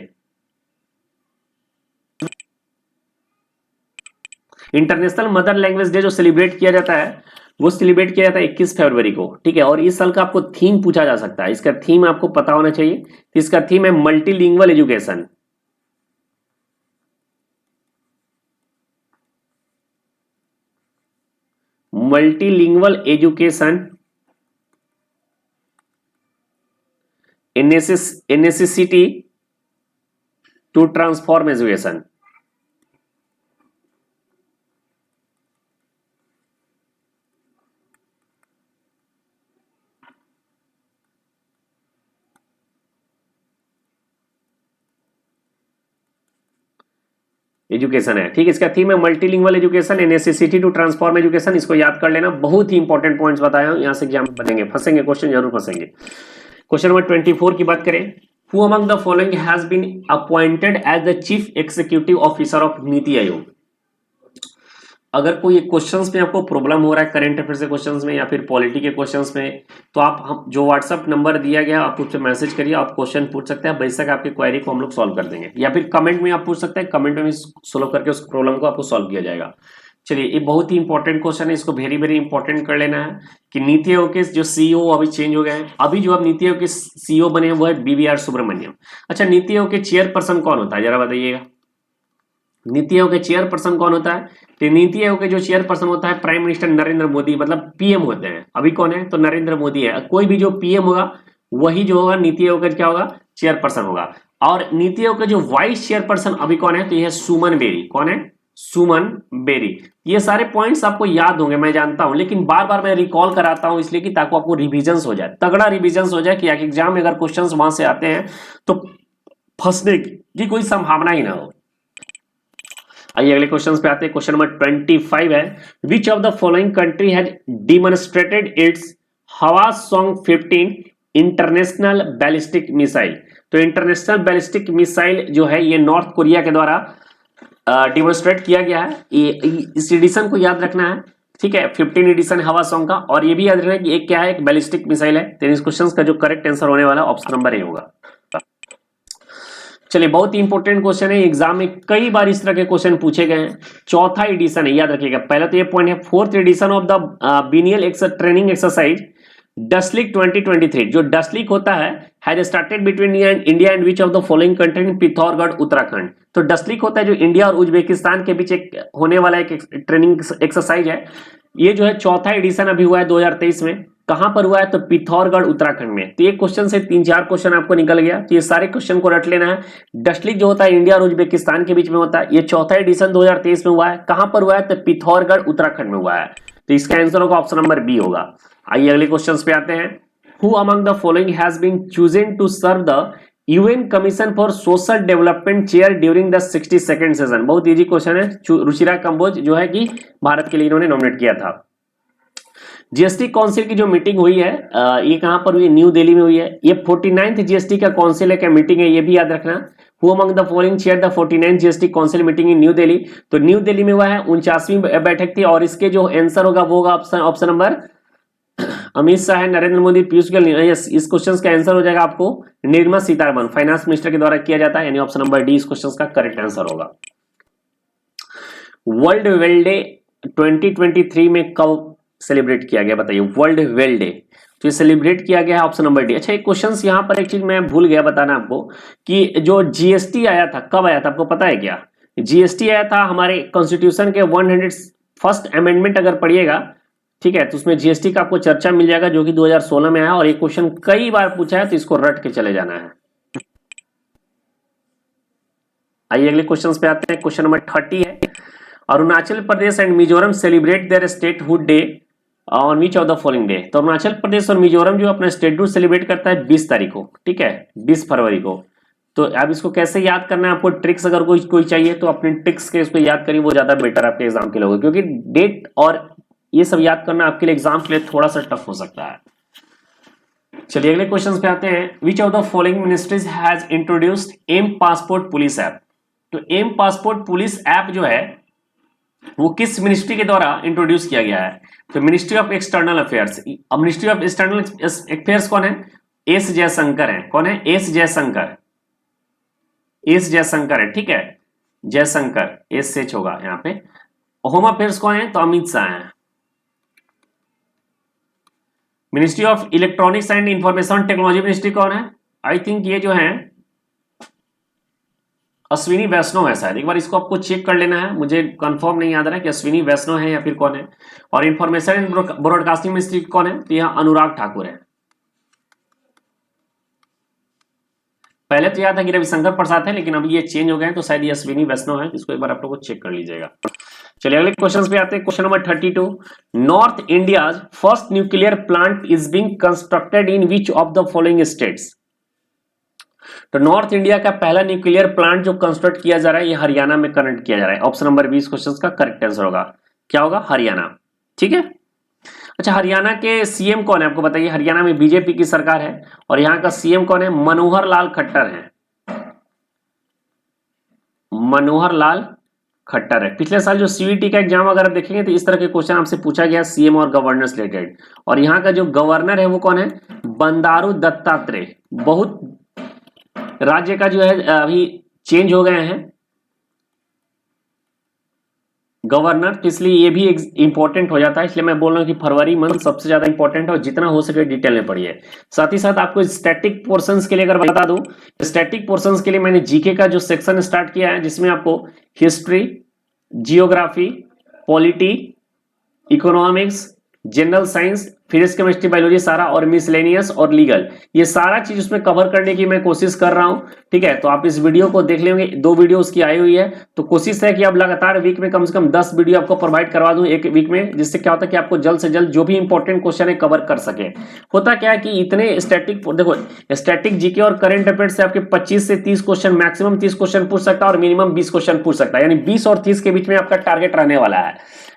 International mother language day जो सेलिब्रेट किया जाता है वो सेलिब्रेट किया जाता है 21 फरवरी को, ठीक है। और इस साल का आपको थीम पूछा जा सकता है, इसका थीम आपको पता होना चाहिए। तो इसका थीम है multilingual education. Multilingual education necessity to transform education. Education है, ठीक है। इसका थीम है multilingual education necessity to transform education. इसको याद कर लेना, बहुत ही इंपॉर्टेंट पॉइंट्स बताया हूं, यहां से एग्जाम बनेंगे, फंसेंगे क्वेश्चन, जरूर फंसेंगे। क्वेश्चन नंबर 24 की बात करें, who among the following has been appointed as the chief executive officer of NITI Aayog. अगर कोई क्वेश्चंस में आपको प्रॉब्लम हो रहा है करंट अफेयर्स के क्वेश्चंस में या फिर पॉलिटी के क्वेश्चंस में, तो आप हम जो व्हाट्सअप नंबर दिया गया आप उससे मैसेज करिए, आप क्वेश्चन पूछ सकते हैं, बेशक आपकी क्वेरी को हम लोग सॉल्व कर देंगे, या फिर कमेंट में आप पूछ सकते हैं, कमेंट में सोल्व करके उस प्रॉब्लम को आपको सॉल्व किया जाएगा। चलिए ये बहुत ही इंपॉर्टेंट क्वेश्चन है, इसको वेरी वेरी इंपॉर्टेंट कर लेना है कि नीति आयोग के जो सीईओ अभी चेंज हो गए हैं। अभी जो अब नीति आयोग के सीईओ बने हैं वो है बीवीआर सुब्रमण्यम। अच्छा, नीति आयोग के चेयरपर्सन कौन होता है जरा बताइएगा? नीति आयोग के चेयरपर्सन कौन होता है? तो नीति आयोग के जो चेयरपर्सन होता है प्राइम मिनिस्टर नरेंद्र मोदी, मतलब पीएम होते हैं। अभी कौन है? तो नरेंद्र मोदी है। कोई भी जो पीएम होगा वही जो होगा नीति आयोग का क्या होगा? चेयरपर्सन होगा। और नीति आयोग का जो वाइस चेयरपर्सन अभी कौन है? तो यह है सुमन बेरी। कौन है? सुमन बेरी। ये सारे पॉइंट्स आपको याद होंगे मैं जानता हूं, लेकिन बार बार मैं रिकॉल कराता हूं इसलिए कि ताकि आपको रिविजन हो जाए, तगड़ा रिविजन हो जाए कि एग्जाम में अगर क्वेश्चंस वहां से आते हैं तो फंसने की कोई संभावना ही ना हो। आइए अगले क्वेश्चन पे आते हैं। क्वेश्चन नंबर 25 है, which of the following country has demonstrated it's Hwasong 15 international ballistic missile. तो इंटरनेशनल बैलिस्टिक मिसाइल जो है ये नॉर्थ कोरिया के द्वारा डिमॉन्स्ट्रेट किया गया है। इस एडिशन को याद रखना है, ठीक है, 15 एडिशन हवासोंग का। और ये भी याद रखना है कि एक क्या है? एक बैलिस्टिक मिसाइल है। तो इस क्वेश्चन का जो करेक्ट आंसर होने वाला ऑप्शन नंबर ए होगा। चलिए बहुत ही इंपॉर्टेंट क्वेश्चन है, एग्जाम में कई बार इस तरह के क्वेश्चन पूछे गए हैं। चौथा एडिशन है, याद रखिएगा। पहला तो ये पॉइंट है, 4th edition of the biennial training exercise Dustlik 2023। जो डस्लिक होता है has started between India and which of the following country in Pithoragarh Uttarakhand. तो डस्लिक होता है जो इंडिया और उज्बेकिस्तान के बीच एक होने वाला एक ट्रेनिंग एक्सरसाइज है। ये जो है चौथा एडिशन अभी हुआ है 2023 में। कहां पर हुआ है? तो पिथौरगढ़ उत्तराखंड में। तो एक क्वेश्चन से 3-4 क्वेश्चन आपको निकल गया, तो ये सारे क्वेश्चन को रट लेना है। डस्लिक जो होता है इंडिया और उज्बेकिस्तान के बीच में होता है। ये चौथा एडिशन 2023 में हुआ है। कहां पर हुआ है? तो पिथौरगढ़ उत्तराखंड में हुआ है। तो इसका आंसर होगा ऑप्शन नंबर बी होगा। आइए अगले क्वेश्चन पे आते हैं। Who among the following has been chosen to serve the UN commission for social development chair during the 62nd session. बहुत इजी क्वेश्चन है। रुचिरा कंबोज जो है कि भारत के लिए इन्होंने नॉमिनेट किया था। जीएसटी काउंसिल की जो मीटिंग हुई है ये कहां पर हुई है? न्यू दिल्ली में हुई है। ये 49th जीएसटी का काउंसिल है क्या मीटिंग है, ये भी याद रखना। Who among the following chair the 49th GST council meeting in new Delhi? तो न्यू दिल्ली में हुआ है, 49वीं बैठक थी। और इसके जो आंसर होगा वो होगा ऑप्शन नंबर अमित शाह, नरेंद्र मोदी, पीयूष गोयल। इस क्वेश्चन का आंसर हो जाएगा आपको निर्मला सीतारमण, फाइनेंस मिनिस्टर के द्वारा किया जाता है, यानी ऑप्शन नंबर डी इस क्वेश्चन का करेक्ट आंसर होगा। वर्ल्ड वेल डे 2023 में कब सेलिब्रेट किया गया बताइए? वर्ल्ड वेल डे तो ये सेलिब्रेट किया गया है ऑप्शन नंबर डी। अच्छा एक क्वेश्चन यहाँ पर एक चीज मैं भूल गया बताना आपको कि जो जीएसटी आया था कब आया था, आपको पता है क्या? जीएसटी आया था हमारे कॉन्स्टिट्यूशन के 101st अमेंडमेंट अगर पढ़िएगा, ठीक है, तो उसमें जीएसटी का आपको चर्चा मिल जाएगा जो कि 2016 में आया। और ये क्वेश्चन कई बार पूछा है तो इसको रट के चले जाना है। आइए अगले क्वेश्चन पे आते हैं। क्वेश्चन नंबर 30 है, Arunachal Pradesh and Mizoram celebrate their statehood day on which of the following day? तो अरुणाचल प्रदेश और मिजोरम जो अपना स्टेटहुड सेलिब्रेट करता है 20 तारीख को, ठीक है, 20 फरवरी को। तो अब इसको कैसे याद करना है आपको, ट्रिक्स अगर कोई चाहिए तो अपने ट्रिक्स के इसको याद करिए, वो ज्यादा बेटर आपके एग्जाम के लिए होगा, क्योंकि डेट और ये सब याद करना आपके लिए एग्जाम के लिए थोड़ा सा टफ हो सकता है। चलिए अगले क्वेश्चन पे आते हैं। Which of the following ministries has introduced M passport police app? तो एम पासपोर्ट पुलिस ऐप जो है वो किस मिनिस्ट्री के द्वारा इंट्रोड्यूस किया गया है? तो मिनिस्ट्री ऑफ एक्सटर्नल अफेयर्स। अब मिनिस्ट्री ऑफ एक्सटर्नल अफेयर्स कौन है? एस जयशंकर है। कौन है? एस जयशंकर। एस जयशंकर है, ठीक है, जयशंकर, एस एच होगा यहाँ पे। होम अफेयर्स कौन है? तो अमित शाह है। Ministry of electronics and information technology ministry कौन है? आई थिंक ये जो है अश्विनी वैष्णव है शायद, एक बार इसको आपको चेक कर लेना है, मुझे कंफर्म नहीं याद आ रहा है कि अश्विनी वैष्णव है या फिर कौन है। और इंफॉर्मेशन एंड ब्रॉडकास्टिंग मिनिस्ट्री कौन है? तो यहाँ अनुराग ठाकुर है। पहले तो याद था कि रविशंकर प्रसाद है, लेकिन अब ये चेंज हो गए हैं, तो शायद ये अश्विनी वैष्णव है। इसको एक बार आप लोग को चेक कर लीजिएगा। चलिए अगले क्वेश्चन पे आते हैं। Question number 32, north India's first nuclear plant is being constructed in which of the following states? तो नॉर्थ इंडिया का पहला न्यूक्लियर प्लांट जो कंस्ट्रक्ट किया जा रहा है ये हरियाणा में करंट किया जा रहा है। ऑप्शन नंबर 20 क्वेश्चन का करेक्ट आंसर होगा। क्या होगा? हरियाणा, ठीक है। अच्छा हरियाणा के सीएम कौन है आपको बताइए? हरियाणा में बीजेपी की सरकार है और यहाँ का सीएम कौन है? मनोहर लाल खट्टर है। मनोहर लाल खट्टर है। पिछले साल जो सीईटी का एग्जाम अगर आप देखेंगे तो इस तरह के क्वेश्चन आपसे पूछा गया सीएम और गवर्नर रिलेटेड। और यहाँ का जो गवर्नर है वो कौन है? बंडारू दत्तात्रेय। बहुत राज्य का जो है अभी चेंज हो गए हैं गवर्नर, तो इसलिए ये भी इंपॉर्टेंट हो जाता है। इसलिए मैं बोल रहा हूं कि फरवरी मंथ सबसे ज्यादा इंपॉर्टेंट है और जितना हो सके डिटेल में पढ़िए। साथ ही साथ आपको स्टैटिक पोर्शंस के लिए अगर बता दूं, स्टैटिक पोर्शंस के लिए मैंने जीके का जो सेक्शन स्टार्ट किया है जिसमें आपको history, geography, polity, economics, general science, physics, chemistry, biology सारा, और मिसलेनियस और लीगल, ये सारा चीज उसमें कवर करने की मैं कोशिश कर रहा हूं, ठीक है। तो आप इस वीडियो को देख लेंगे, 2 वीडियो उसकी आई हुई है, तो कोशिश है कि अब लगातार वीक में कम से कम 10 वीडियो आपको प्रोवाइड करवा दूं एक वीक में, जिससे क्या होता है कि आपको जल्द से जल्द जो भी इंपॉर्टेंट क्वेश्चन है कवर कर सके। होता क्या है कि इतने स्टैटिक, देखो स्टैटिक जीके और करंट अफेयर्स से आपके 25 से 30 क्वेश्चन, मैक्सिमम 30 क्वेश्चन पूछ सकता है और मिनिमम 20 क्वेश्चन पूछ सकता है, यानी 20 और 30 के बीच में आपका टारगेट रहने वाला है,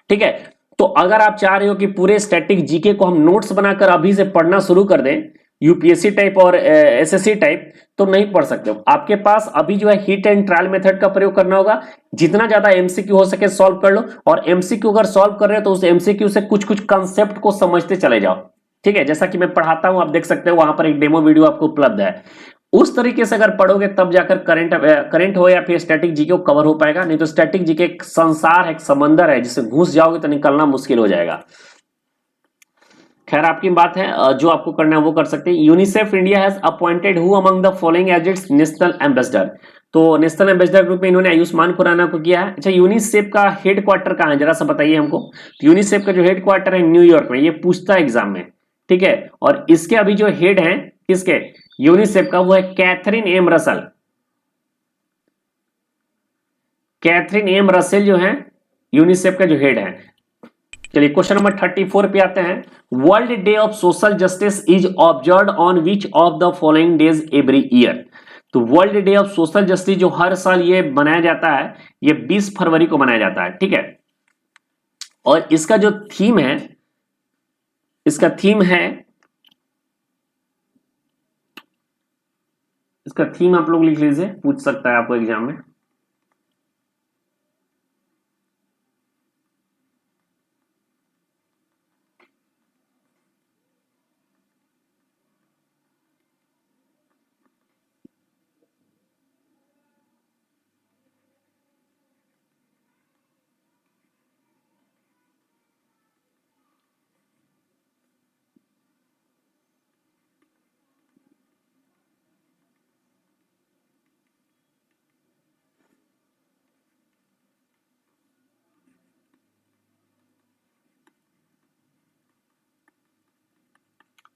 ठीक है। तो अगर आप चाह रहे हो कि पूरे स्टैटिक जीके को हम नोट्स बनाकर अभी से पढ़ना शुरू कर दें, यूपीएससी टाइप और एसएससी टाइप, तो नहीं पढ़ सकते हो। आपके पास अभी जो है हिट एंड ट्रायल मेथड का प्रयोग करना होगा। जितना ज्यादा एमसीक्यू हो सके सॉल्व कर लो, और एमसीक्यू अगर सॉल्व कर रहे हो तो उस एमसीक्यू से कुछ कुछ कंसेप्ट को समझते चले जाओ, ठीक है। जैसा कि मैं पढ़ाता हूं, आप देख सकते हो वहां पर एक डेमो वीडियो आपको उपलब्ध है। उस तरीके से अगर पढ़ोगे तब जाकर करंट हो या फिर स्टैटिक जीके को कवर हो पाएगा, नहीं तो स्टैटिक जीके एक संसार है, एक समंदर है, जिससे घुस जाओगे तो निकलना मुश्किल हो जाएगा। खैर आपकी बात है, जो आपको करना है वो कर सकते हैं। UNICEF India has appointed who among the following as its national ambassador? तो नेशनल एम्बेसडर ग्रुप में इन्होंने आयुष्मान खुराना को किया है। अच्छा यूनिसेफ का हेड क्वार्टर कहाँ है जरा सा बताइए हमको। तो यूनिसेफ का जो हेड क्वार्टर है न्यूयॉर्क में, ये पूछता है एग्जाम में, ठीक है। और इसके अभी जो हेड है किसके, यूनिसेफ का, वो है Catherine M Russell. Catherine M Russell जो है यूनिसेफ का जो हेड है। चलिए क्वेश्चन नंबर 34 पे आते हैं। World day of social justice is observed on which of the following days every year? तो world day of social justice जो हर साल ये मनाया जाता है, ये 20 फरवरी को मनाया जाता है, ठीक है। और इसका जो थीम है, इसका थीम है, इसका थीम आप लोग लिख लीजिए, पूछ सकता है आपको एग्जाम में।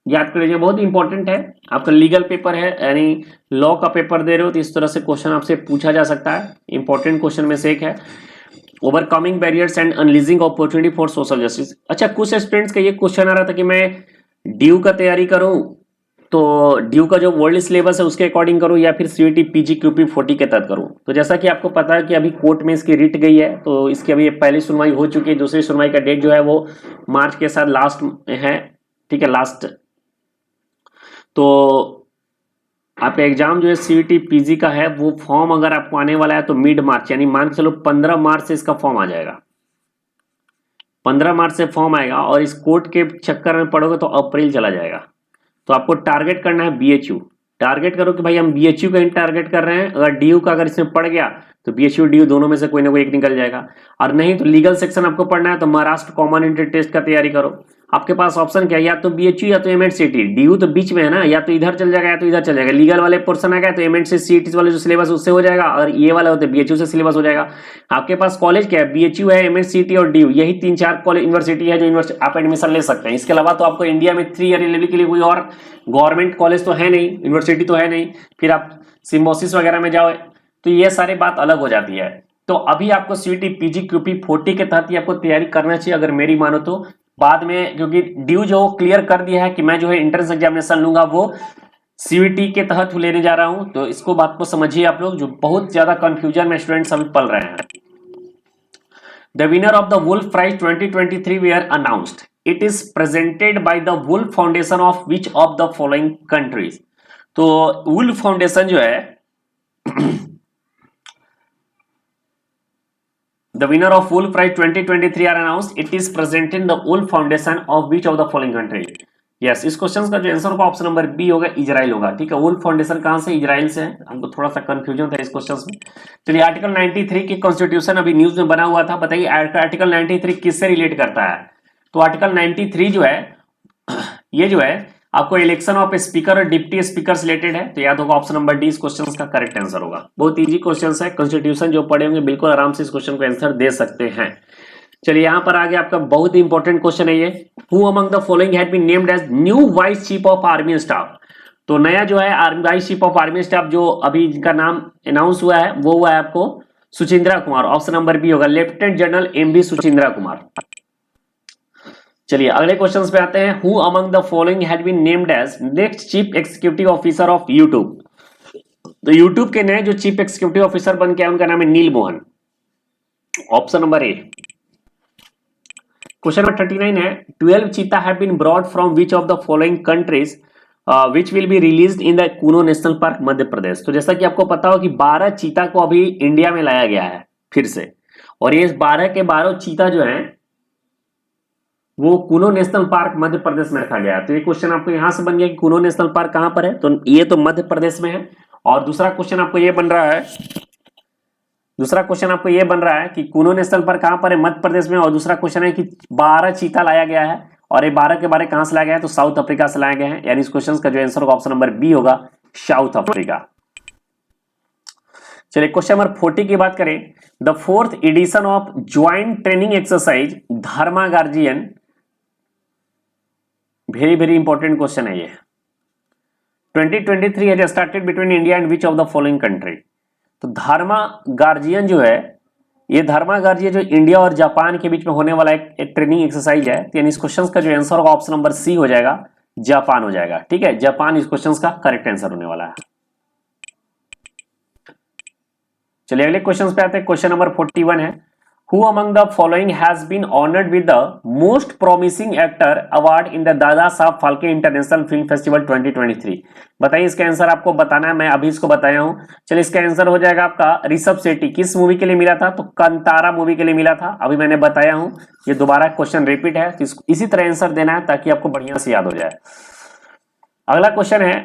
याद कर लीजिए, बहुत इंपॉर्टेंट है। आपका लीगल पेपर है, यानी लॉ का पेपर दे रहे हो, तो इस तरह से क्वेश्चन आपसे पूछा जा सकता है। इंपॉर्टेंट क्वेश्चन में से एक है, overcoming barriers and unleashing opportunity for social justice. अच्छा, कुछ स्टूडेंट्स का ये क्वेश्चन आ रहा था कि मैं ड्यू का तैयारी करूं, तो ड्यू का जो वर्ल्ड सिलेबस है उसके अकॉर्डिंग करूं, या फिर सीईटी पीजी क्यूपी 40 के तहत करूं। तो जैसा कि आपको पता है कि अभी कोर्ट में इसकी रिट गई है, तो इसकी अभी पहली सुनवाई हो चुकी है, दूसरी सुनवाई का डेट जो है वो मार्च के साथ लास्ट है, ठीक है, लास्ट। तो आपका एग्जाम जो है सीईटी पीजी का है, वो फॉर्म अगर आपको आने वाला है तो मिड मार्च, यानी मान के चलो 15 मार्च से इसका फॉर्म आ जाएगा। 15 मार्च से फॉर्म आएगा, और इस कोर्ट के चक्कर में पड़ोगे तो अप्रैल चला जाएगा। तो आपको टारगेट करना है बीएचयू, टारगेट करो कि भाई हम बीएचयू का ही टारगेट कर रहे हैं। अगर डीयू का अगर इसमें पड़ गया तो बीएचयू डीयू दोनों में से कोई ना कोई एक निकल जाएगा, और नहीं तो लीगल सेक्शन आपको पढ़ना है तो महाराष्ट्र कॉमन एंट्री टेस्ट का तैयारी करो। आपके पास ऑप्शन क्या है, या तो बीएचयू या तो एमएचसीटी। डीयू तो बीच में है ना, या तो इधर चल जाएगा या तो इधर चल जाएगा। लीगल वाले पोर्शन आ गया तो एमएचसीटी वाले जो सिलेबस उससे हो जाएगा, और ये वाला होता है बीएचयू से सिलेबस हो जाएगा। आपके पास कॉलेज क्या है, बीएचयू है, एमएचसीटी और डीयू, यही 3-4 कॉलेज यूनिवर्सिटी है जो आप एडमिशन ले सकते हैं। इसके अलावा तो आपको इंडिया में 3 ईयर लेवल के लिए कोई और गवर्नमेंट कॉलेज तो है नहीं, यूनिवर्सिटी तो है नहीं। फिर आप सिम्बोसिस वगैरह में जाओ तो ये सारी बात अलग हो जाती है। तो अभी आपको सीईटी पीजी क्यूपी 40 के तहत ही आपको तैयारी करना चाहिए, अगर मेरी मानो तो। बाद में क्योंकि ड्यू जो क्लियर कर दिया है कि मैं जो है एंट्रेंस एग्जामिनेशन लूंगा, वो सीईटी के तहत लेने जा रहा हूं, तो इसको बात को समझिए आप लोग, जो बहुत ज्यादा कंफ्यूजन में स्टूडेंट्स अभी पल रहे हैं। The winner of the Wolf prize 2023 were announced. It is presented by the Wolf foundation of which of the following countries. तो वुल्फ फाउंडेशन जो है, the winner of Wolf Prize 2023 are announced. It is presented in the Wolf Foundation of which of the following country? Yes, इस क्वेश्चन का जो आंसर होगा ऑप्शन नंबर बी होगा, इजराइल होगा, ठीक है। वुल्फ फाउंडेशन कहां से, इजराइल से है। हमको थोड़ा सा कंफ्यूजन था इस क्वेश्चन में। चलिए, आर्टिकल 93 की कॉन्स्टिट्यूशन अभी न्यूज में बना हुआ था, बताइए आर्टिकल 93 किससे रिलेट करता है। तो आर्टिकल 93 जो है, ये जो है आपको इलेक्शन ऑफ स्पीकर और डिप्टी स्पीकर रिलेटेड है। तो याद होगा ऑप्शन नंबर डी इस क्वेश्चन का करेक्ट आंसर होगा। बहुत इजी क्वेश्चन है, कॉन्स्टिट्यूशन जो पढ़े होंगे बिल्कुल आराम से इस क्वेश्चन को आंसर दे सकते हैं। चलिए, यहां पर आगे आपका बहुत ही इंपॉर्टेंट क्वेश्चन है ये, who among the following had been named as new vice chief of army staff. तो नया जो है vice chief of army staff जो अभी इनका नाम अनाउंस हुआ है, वो हुआ है आपको Suchindra Kumar. Option number B होगा, lieutenant general MB Suchindra Kumar. चलिए, अगले क्वेश्चंस पे आते हैं। Who among the following had been named as next chief executive officer of YouTube. तो यूट्यूब के नए जो चीफ एग्जीक्यूटिव ऑफिसर बन के आए, उनका नाम है Neel Mohan. Option number A. Question number 39 है, 12 cheetah have been brought from which of the following countries which will be released in the Kuno National Park Madhya Pradesh. तो जैसा कि आपको पता हो कि 12 चीता को अभी इंडिया में लाया गया है फिर से, और ये 12 के 12 चीता जो है वो कूनो नेशनल पार्क मध्य प्रदेश में रखा गया है। तो ये क्वेश्चन आपको यहां से बन गया कि कूनो नेशनल पार्क कहां पर है, तो ये तो मध्य प्रदेश में है। और दूसरा क्वेश्चन आपको ये बन रहा है, दूसरा क्वेश्चन आपको ये बन रहा है कि कूनो नेशनल पार्क कहां पर है, मध्य प्रदेश में। और दूसरा क्वेश्चन है कि 12 चीता लाया गया है, और ये 12 के 12 कहां से लाया गया है, तो साउथ अफ्रीका से लाया गया है। यानी इस क्वेश्चन का जो आंसर होगा ऑप्शन नंबर बी होगा, साउथ अफ्रीका। चलिए, क्वेश्चन नंबर 40 की बात करें। The 4th edition of joint training exercise Dharma Guardian, very very important question है ये। 2023 has started between India and which of the following country. तो धर्मा गार्जियन जो है, ये धर्मा गार्जियन जो इंडिया और जापान के बीच में होने वाला एक ट्रेनिंग एक्सरसाइज है। यानी इस क्वेश्चन का जो आंसर होगा ऑप्शन नंबर सी हो जाएगा, जापान हो जाएगा, ठीक है। जापान इस क्वेश्चन का करेक्ट आंसर होने वाला है। चलिए अगले क्वेश्चन पे आते हैं। क्वेश्चन नंबर 41 है, who among the following has been honoured with the most promising actor award in the Dada Saheb Phalke international film festival 2023? बताइए, इसका आंसर आपको बताना है, मैं अभी इसको बताया हूं। चलिए इसका आंसर हो जाएगा आपका ऋषभ शेट्टी। किस मूवी के लिए मिला था? तो कंतारा मूवी के लिए मिला था, अभी मैंने बताया हूं। ये दोबारा क्वेश्चन रिपीट है, तो इसी तरह आंसर देना है ताकि आपको बढ़िया से याद हो जाए। अगला क्वेश्चन है,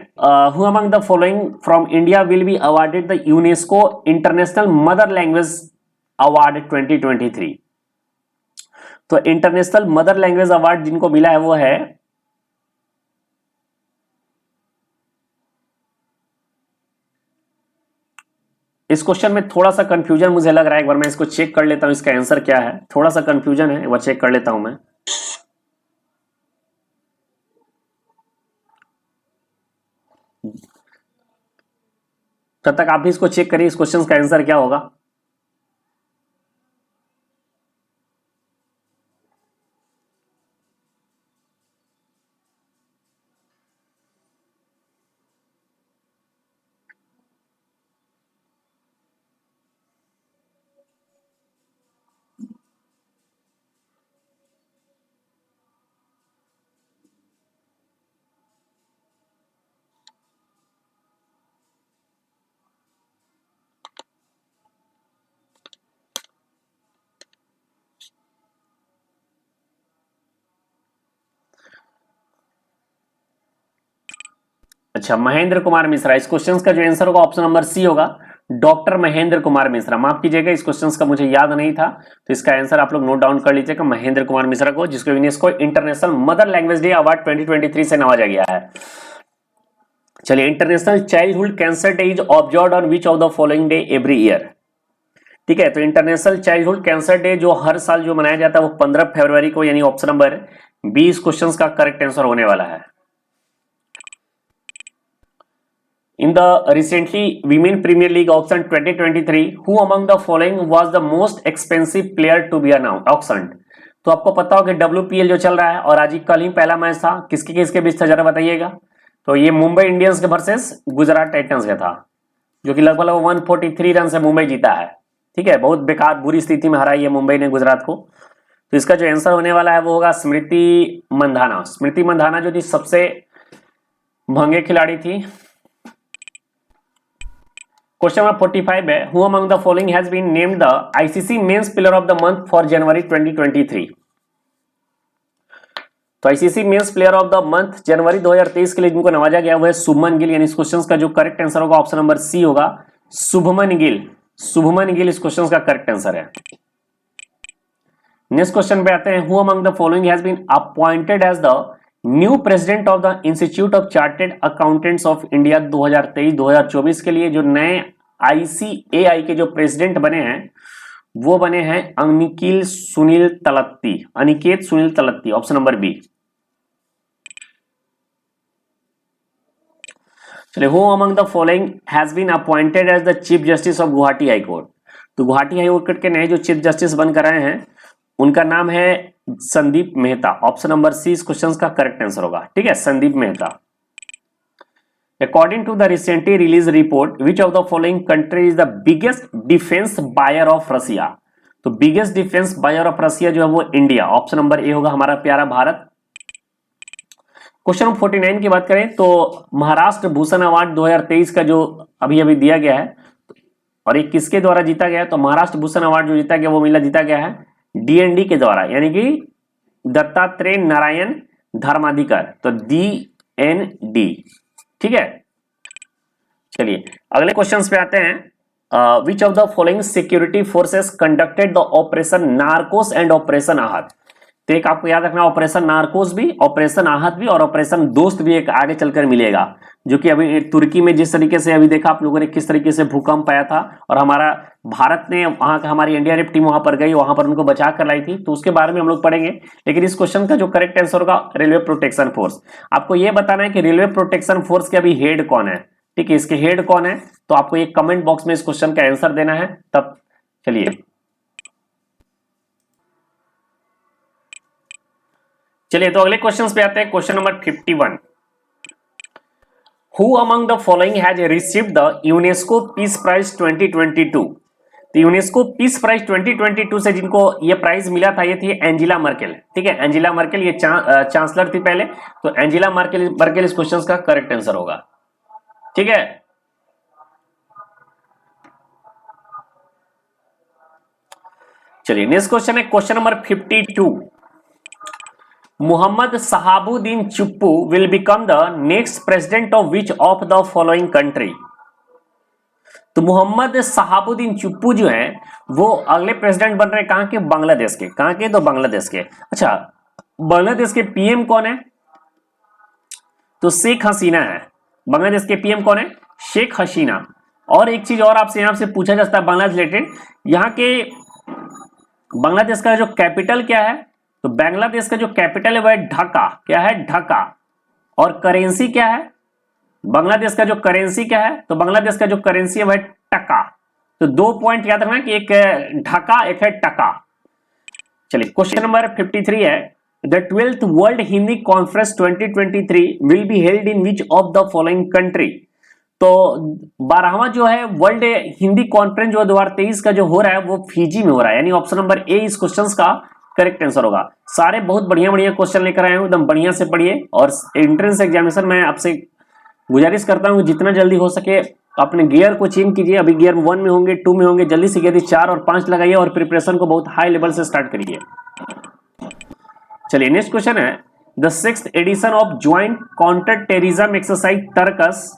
who among the following from India will be awarded the UNESCO international mother language award 2023? तो इंटरनेशनल मदर लैंग्वेज अवार्ड जिनको मिला है वो है इस क्वेश्चन में थोड़ा सा कंफ्यूजन मुझे लग रहा है, एक बार मैं इसको चेक कर लेता हूं, इसका आंसर क्या है। थोड़ा सा कंफ्यूजन है, एक बार चेक कर लेता हूं मैं। तब तक आप भी इसको चेक करिए, इस क्वेश्चन का आंसर क्या होगा। अच्छा, महेंद्र कुमार मिश्रा। इस क्वेश्चन का जो आंसर होगा ऑप्शन नंबर सी होगा, डॉक्टर महेंद्र कुमार मिश्रा। माफ कीजिएगा, इस क्वेश्चन का मुझे याद नहीं था, तो इसका आंसर आप लोग नोट डाउन कर लीजिएगा, महेंद्र कुमार मिश्रा को, जिसको UNESCO international mother language day award 2023 से नवाजा गया है। चलिए, international childhood cancer day is observed on which of the following day every year? ठीक है, तो इंटरनेशनल चाइल्डहुड कैंसर डे जो हर साल जो मनाया जाता है वो 15 फरवरी को, यानी ऑप्शन नंबर बी इस क्वेश्चन का करेक्ट आंसर होने वाला है। In the recently Women Premier League auction 2023, who among the following was the most expensive player to be auctioned? तो आपको पता हो कि WPL जो चल रहा है और आज ही कल ही पहला मैच था, किसके किसके बीच था जरा बताइएगा। तो ये मुंबई इंडियंस के वर्सेस गुजरात टाइटंस का था, जो कि लगभग 143 रन से मुंबई जीता है। ठीक है, बहुत बेकार बुरी स्थिति में हराई है मुंबई ने गुजरात को। तो इसका जो आंसर होने वाला है वो होगा स्मृति मंधाना। स्मृति मंधाना जो थी सबसे महंगे खिलाड़ी थी। क्वेश्चन नंबर 45 है, who among the following has been named the ICC men's player of the month for January 2023? तो ICC men's player of the month January 2023 के लिए जिनको नवाजा गया वो है शुभमन गिल, यानी इस क्वेश्चन का जो करेक्ट आंसर होगा ऑप्शन नंबर सी होगा, शुभमन गिल। शुभमन गिल इस क्वेश्चन का करेक्ट आंसर है। नेक्स्ट क्वेश्चन पे आते हैं, who among the following has been appointed as the new president of the institute of chartered accountants of India 2023-2024 के लिए जो नए ICAI के जो प्रेसिडेंट बने हैं वो बने हैं Aniket Sunil Talatti. Aniket Sunil Talatti, option number B. चलिए, who among the following has been appointed as the chief justice of Guwahati High Court? तो गुवाहाटी हाई कोर्ट के नए जो चीफ जस्टिस बनकर आए हैं उनका नाम है Sandeep Mehta. Option number C इस क्वेश्चन का करेक्ट आंसर होगा। ठीक है, Sandeep Mehta. According to the recently release report, which of the following country is the biggest defence buyer of Russia? तो biggest defence buyer of Russia जो है वो इंडिया। ऑप्शन नंबर ए होगा हमारा प्यारा भारत। क्वेश्चन नंबर 49 की बात करें तो महाराष्ट्र भूषण अवार्ड 2023 का जो अभी अभी दिया गया है और ये किसके द्वारा जीता गया है? तो महाराष्ट्र भूषण अवार्ड जो जीता गया वो जीता गया है DND के द्वारा, यानी कि दत्तात्रेय नारायण धर्माधिकार, तो DND। ठीक है, चलिए अगले क्वेश्चंस पे आते हैं। Which of the following security forces conducted the operation Narcos and operation आहत? तो एक आपको याद रखना, ऑपरेशन नार्कोस भी, ऑपरेशन आहत भी और ऑपरेशन दोस्त भी एक आगे चलकर मिलेगा, जो कि अभी तुर्की में जिस तरीके से अभी देखा आप लोगों ने किस तरीके से भूकंप आया था और हमारा भारत ने वहां का हमारी एनडीआरएफ टीम वहां पर गई, वहां पर उनको बचा कर लाई थी, तो उसके बारे में हम लोग पढ़ेंगे। लेकिन इस क्वेश्चन का जो करेक्ट आंसर होगा रेलवे प्रोटेक्शन फोर्स। आपको यह बताना है कि रेलवे प्रोटेक्शन फोर्स के अभी हेड कौन है। ठीक है, इसके हेड कौन है तो आपको एक कमेंट बॉक्स में इस क्वेश्चन का आंसर देना है। तब चलिए तो अगले क्वेश्चन पे आते हैं। Question number 51, who among the following has received the UNESCO peace prize 2022? तो यूनेस्को पीस प्राइज 2022 से जिनको ये प्राइज मिला था ये थी एंजेला मर्केल। ठीक है, एंजेला मर्केल ये चांसलर थी पहले, तो एंजेला मर्केल इस क्वेश्चन का करेक्ट आंसर होगा। ठीक है, चलिए नेक्स्ट क्वेश्चन है question number 52। Mohammed Shahabuddin Chuppu will become the next president of which of the following country. तो मोहम्मद शहाबुद्दीन चुप्पू जो है वो अगले प्रेसिडेंट बन रहे हैं कहां के, बांग्लादेश के। कहां के, तो बांग्लादेश के। अच्छा, बांग्लादेश के पीएम कौन है, तो शेख हसीना है। बांग्लादेश के पीएम कौन है, शेख हसीना। और एक चीज और आपसे यहां से पूछा जा सकता है बांग्लादेश रिलेटेड, यहाँ के बांग्लादेश का जो कैपिटल क्या है, तो बांग्लादेश का जो कैपिटल है वह है ढाका। क्या है, ढाका। और करेंसी क्या है, बांग्लादेश का जो करेंसी क्या है, तो बांग्लादेश का जो करेंसी है वह है टका। तो 2 पॉइंट याद रखना कि एक है ढाका, एक है टका। चलिए क्वेश्चन नंबर 53 है the 12th world Hindi conference 2023 will be held in which of the following country. तो 12वां जो है वर्ल्ड हिंदी कॉन्फ्रेंस जो 2023 का जो हो रहा है वो फिजी में हो रहा है, यानी ऑप्शन नंबर ए इस क्वेश्चन का करेक्ट आंसर होगा। सारे बहुत बढ़िया बढ़िया क्वेश्चन लेकर आए हूं, एकदम बढ़िया से पढ़िए। और एंट्रेंस एग्जामिनेशन में आपसे गुजारिश करता हूं जितना जल्दी हो सके अपने गियर को चेंज कीजिए। अभी गियर 1 में होंगे, 2 में होंगे, जल्दी से गियर 4 और 5 लगाइए और प्रिपरेशन को बहुत हाई लेवल से स्टार्ट करिए। चलिए नेक्स्ट क्वेश्चन है the 6th edition of joint counter terrorism exercise Tarkash.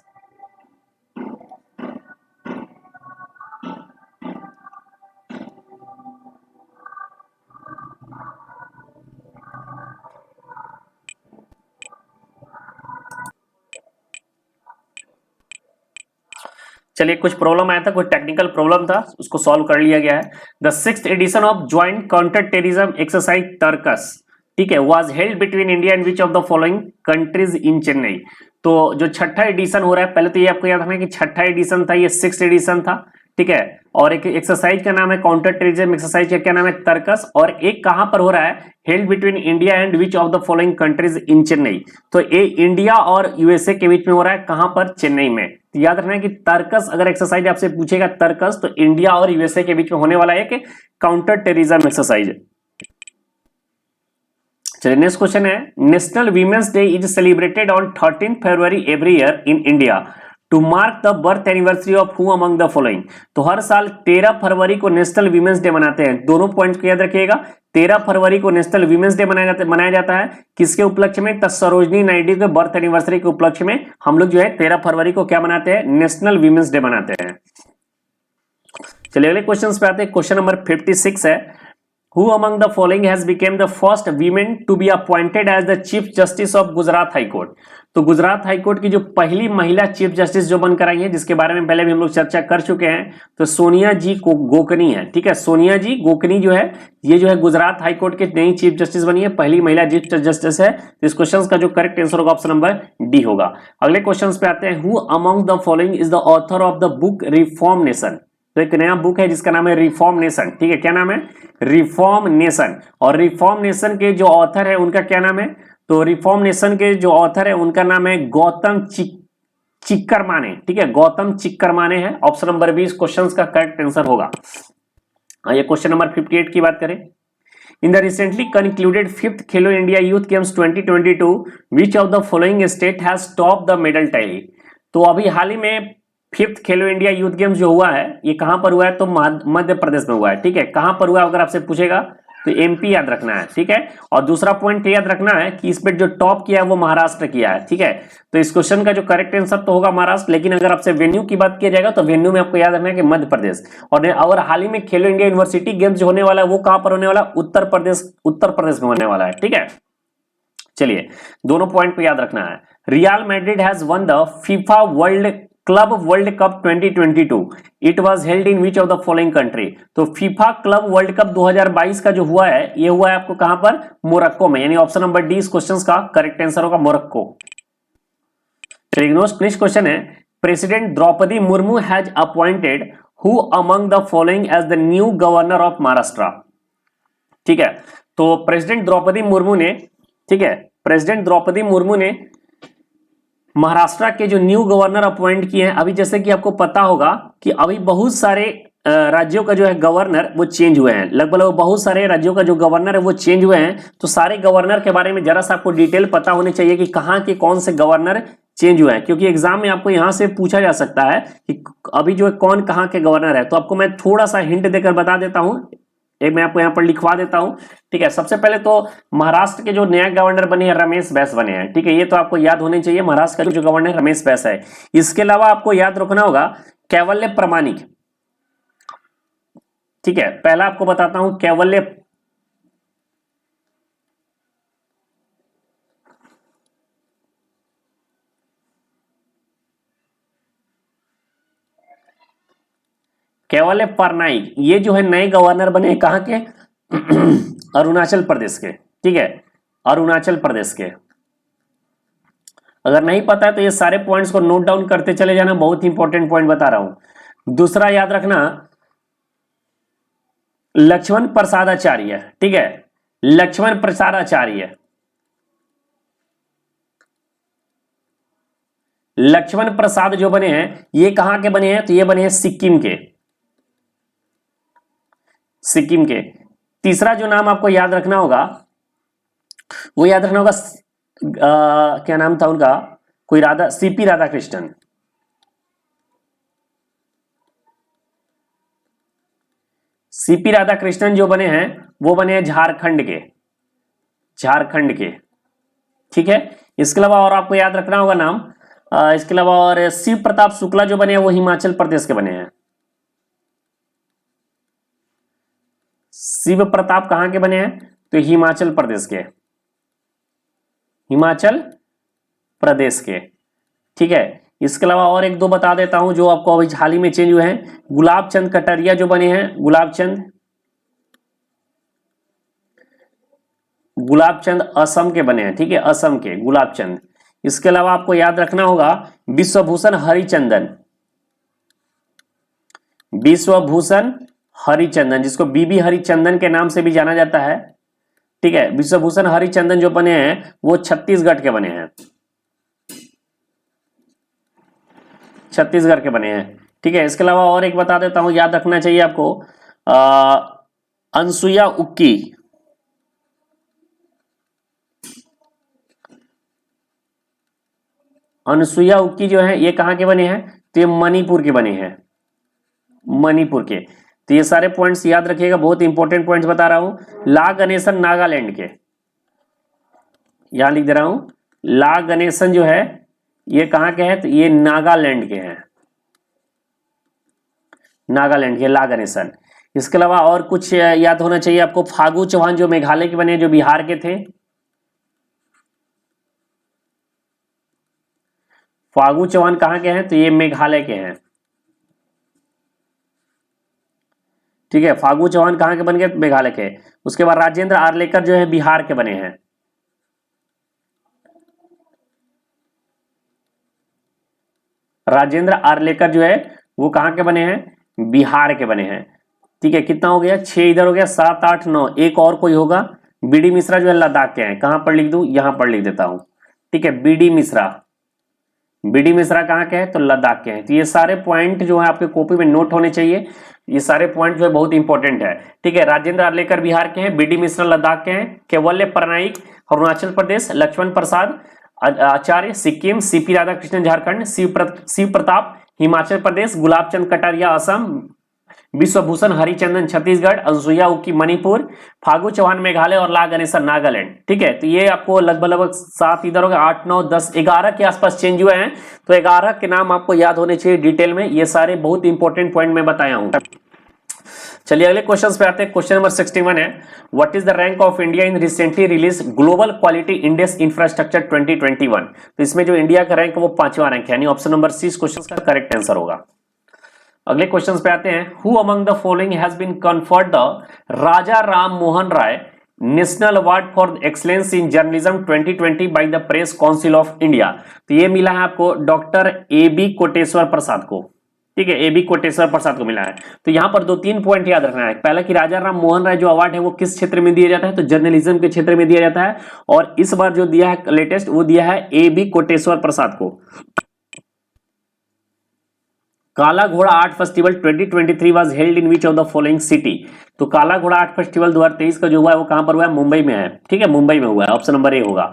चलिए कुछ प्रॉब्लम आया था, कोई टेक्निकल प्रॉब्लम था, उसको सॉल्व कर लिया गया है। The 6th edition of joint counter terrorism exercise Tarkash, ठीक है, was held between India and which of the following countries in Chennai. तो जो छठा एडिशन हो रहा है, पहले तो ये आपको याद रखना कि छठा एडिशन था, ये 6th एडिशन था। ठीक है, और एक एक्सरसाइज का नाम है काउंटर टेररिज्म एक्सरसाइज का क्या नाम है, टर्कस। और एक कहां पर हो रहा है, held between India and which of the following countries in Chennai. तो ये इंडिया और यूएसए के बीच में हो रहा है, कहां पर, चेन्नई में। तो याद रखना है कि टर्कस अगर एक्सरसाइज आपसे पूछेगा टर्कस, तो इंडिया और यूएसए के बीच में होने वाला है एक काउंटर टेररिज्म एक्सरसाइज। चलिए नेक्स्ट क्वेश्चन है national women's day is celebrated on 13 February every year in India to mark the birth anniversary of who among the following. तो हर साल 13 फरवरी को नेशनल वीमेंस डे मनाते हैं। दोनों पॉइंट को याद रखिएगा, 13 फरवरी को नेशनल वीमेंस डे मनाया जाता है किसके उपलक्ष्य में, सरोजनी नायडू के बर्थ एनिवर्सरी के उपलक्ष्य में हम लोग जो है 13 फरवरी को क्या मनाते हैं, नेशनल वीमेंस डे मनाते हैं। चलिए अगले क्वेश्चन पे आते हैं। क्वेश्चन नंबर 56 है Who among the following has become the first women to be appointed as the Chief Justice of Gujarat High Court? तो गुजरात हाई कोर्ट की जो पहली महिला चीफ जस्टिस जो बनकर आई है, जिसके बारे में पहले भी हम लोग चर्चा कर चुके हैं, तो सोनिया जी गोकनी है। ठीक है, सोनिया जी गोकनी जो है ये जो है गुजरात हाई कोर्ट के नई चीफ जस्टिस बनी है, पहली महिला चीफ जस्टिस है। तो इस क्वेश्चन का जो करेक्ट आंसर होगा ऑप्शन नंबर डी होगा। अगले क्वेश्चन पे आते हैं। Who among the following is the author of the book reform nation. तो एक नया बुक है जिसका नाम है रिफॉर्म नेशन। ठीक है, क्या नाम है, रिफॉर्म नेशन। और रिफॉर्म नेशन के जो ऑथर है उनका क्या नाम है, तो रिफॉर्म नेशन के जो ऑथर है उनका नाम है गौतम चिक्करमाने। ठीक है, गौतम चिक्करमाने है। ऑप्शन नंबर बी इस क्वेश्चन का करेक्ट आंसर होगा। ये क्वेश्चन नंबर 58 की बात करें। In the recently concluded 5th Khelo India youth games 2022 which of the following state has top the medal tally. तो अभी हाल ही में 5th खेलो इंडिया यूथ गेम्स जो हुआ है ये कहां पर हुआ है, तो मध्य प्रदेश में हुआ है। ठीक है, कहां पर हुआ अगर आपसे पूछेगा तो एमपी याद रखना है। ठीक है, और दूसरा पॉइंट याद रखना है कि इस पे जो टॉप किया है वो महाराष्ट्र किया है। ठीक है, तो इस क्वेश्चन का जो करेक्ट आंसर तो होगा महाराष्ट्र, लेकिन अगर आपसे वेन्यू की बात किया जाएगा तो वेन्यू में आपको याद रखना है कि मध्य प्रदेश। और हाल ही में खेलो इंडिया यूनिवर्सिटी गेम्स जो होने वाला है वो कहां पर होने वाला है, उत्तर प्रदेश में होने वाला है। ठीक है, चलिए दोनों पॉइंट को याद रखना है। Real Madrid has won the FIFA club world cup 2022 it was held in which of the following country. तो फीफा क्लब वर्ल्ड कप 2022 का जो हुआ है ये हुआ है आपको कहां पर, मोरक्को में, यानी ऑप्शन नंबर डी इस क्वेश्चन का करेक्ट आंसर होगा, मोरक्को। नेक्स्ट क्वेश्चन है president Droupadi Murmu has appointed who among the following as the new governor of Maharashtra. ठीक है, तो प्रेसिडेंट द्रौपदी मुर्मू ने, ठीक है, प्रेसिडेंट द्रौपदी मुर्मू ने महाराष्ट्र के जो न्यू गवर्नर अपॉइंट किए हैं। अभी जैसे कि आपको पता होगा कि अभी बहुत सारे राज्यों का जो है गवर्नर वो चेंज हुए हैं, लगभग बहुत सारे राज्यों का जो गवर्नर है वो चेंज हुए हैं। तो सारे गवर्नर के बारे में जरा सा आपको डिटेल पता होनी चाहिए कि कहाँ के कौन से गवर्नर चेंज हुए हैं, क्योंकि एग्जाम में आपको यहां से पूछा जा सकता है कि अभी जो है कौन कहाँ के गवर्नर है। तो आपको मैं थोड़ा सा हिंट देकर बता देता हूं, एक मैं आपको यहाँ पर लिखवा देता हूं। ठीक है, सबसे पहले तो महाराष्ट्र के जो नया गवर्नर बने हैं रमेश बैस बने हैं। ठीक है, ये तो आपको याद होने चाहिए, महाराष्ट्र का जो गवर्नर रमेश बैस है। इसके अलावा आपको याद रखना होगा कैवल्य प्रमाणिक। ठीक है, पहला आपको बताता हूं कैवल्य पटनायक, ये जो है नए गवर्नर बने कहां के अरुणाचल प्रदेश के। ठीक है, अरुणाचल प्रदेश के। अगर नहीं पता है तो ये सारे पॉइंट्स को नोट डाउन करते चले जाना, बहुत इंपॉर्टेंट पॉइंट बता रहा हूं। दूसरा याद रखना लक्ष्मण प्रसाद आचार्य। ठीक है, लक्ष्मण प्रसाद आचार्य, लक्ष्मण प्रसाद जो बने हैं ये कहां के बने हैं, तो ये बने हैं सिक्किम के, सिक्किम के। तीसरा जो नाम आपको याद रखना होगा वो याद रखना होगा क्या नाम था उनका, कोई राधा, सीपी राधाकृष्णन। सीपी राधाकृष्णन जो बने हैं वो बने हैं झारखंड के, झारखंड के। ठीक है, इसके अलावा और आपको याद रखना होगा नाम, इसके अलावा और शिव प्रताप शुक्ला जो बने हैं वो हिमाचल प्रदेश के बने हैं। शिव प्रताप कहां के बने हैं, तो हिमाचल प्रदेश के, हिमाचल प्रदेश के। ठीक है, इसके अलावा और एक दो बता देता हूं जो आपको अभी हाल ही में चेंज हुए हैं। गुलाब चंद कटारिया जो बने हैं, गुलाब चंद, गुलाब चंद असम के बने हैं। ठीक है, असम के गुलाब चंद। इसके अलावा आपको याद रखना होगा विश्वभूषण हरिचंदन, विश्वभूषण हरिचंदन, जिसको बीबी हरिचंदन के नाम से भी जाना जाता है। ठीक है, विश्वभूषण हरिचंदन जो बने हैं वो छत्तीसगढ़ के बने हैं, छत्तीसगढ़ के बने हैं। ठीक है, इसके अलावा और एक बता देता हूं, याद रखना चाहिए आपको अनसुईया उक्की, अनसुईया उक्की जो है ये कहां के बने हैं, तो ये मणिपुर के बने हैं, मणिपुर के। तो ये सारे पॉइंट्स याद रखिएगा, बहुत इंपॉर्टेंट पॉइंट्स बता रहा हूं। ला गणेशन नागालैंड के, यहां लिख दे रहा हूं, ला गणेशन जो है ये कहां के हैं, तो ये नागालैंड के हैं, नागालैंड के ला गणेशन। इसके अलावा और कुछ याद होना चाहिए आपको, फागू चौहान जो मेघालय के बने, जो बिहार के थे। फागू चौहान कहां के हैं, तो ये मेघालय के हैं। ठीक है, फागू चौहान कहां के बन गए, मेघालय के। उसके बाद राजेंद्र आर्लेकर जो है बिहार के बने हैं, राजेंद्र आर्लेकर जो है वो कहां के बने हैं, बिहार के बने हैं। ठीक है, कितना हो गया, 6 इधर हो गया, 7 8 9, एक और कोई होगा, बीडी मिश्रा जो है लद्दाख के हैं। कहां पर लिख दूं, यहां पर लिख देता हूं। ठीक है, बीडी मिश्रा, बीडी मिश्रा कहां के हैं, तो लद्दाख के हैं। तो ये सारे पॉइंट जो है आपके कॉपी में नोट होने चाहिए, ये सारे पॉइंट जो है बहुत इंपॉर्टेंट है। ठीक है, राजेंद्र आर्लेकर बिहार के हैं, बीडी मिश्रा लद्दाख के हैं, कैवल्य पटनायक अरुणाचल प्रदेश, लक्ष्मण प्रसाद आचार्य सिक्किम, सीपी राधाकृष्णन झारखंड, शिव प्रताप हिमाचल प्रदेश, गुलाब चंद कटारिया असम, विश्वभूषण हरिचंदन छत्तीसगढ़, अनसुईया उइके मणिपुर, फागू चौहान मेघालय और ला गणेशन नागालैंड। ठीक है, तो ये आपको लगभग 7 इधर हो गया, 8 9 10 11 के आसपास चेंज हुए हैं। तो 11 के नाम आपको याद होने चाहिए डिटेल में, ये सारे बहुत इंपॉर्टेंट पॉइंट मैं बताया हूं। चलिए अगले क्वेश्चन पे आते हैं। क्वेश्चन नंबर 61 है, what is the rank of India in recently release global quality index infrastructure 2021। तो इसमें जो इंडिया का रैंक है वो 5वां रैंक है, यानी ऑप्शन नंबर सी इस क्वेश्चन का करेक्ट आंसर होगा। अगले क्वेश्चन पे आते हैं, who among the following has been conferred the Raja Ram Mohan Roy national award for excellence in journalism 2020 by the press council of India. तो ये मिला है आपको डॉक्टर AB कोटेश्वर प्रसाद को। ठीक है, AB कोटेश्वर प्रसाद को मिला है। तो यहां पर 2-3 पॉइंट याद रखना है। पहला कि राजा राम मोहन राय जो अवार्ड है वो किस क्षेत्र में दिया जाता है, तो जर्नलिज्म के क्षेत्र में दिया जाता है, और इस बार जो दिया है लेटेस्ट वो दिया है AB कोटेश्वर प्रसाद को। काला घोड़ा art festival 2023 was held in which of the following city. तो काला घोड़ा आर्ट फेस्टिवल 2023 का जो हुआ है वो कहां पर हुआ है, मुंबई में है, ठीक है, मुंबई में हुआ है, ऑप्शन नंबर ए होगा।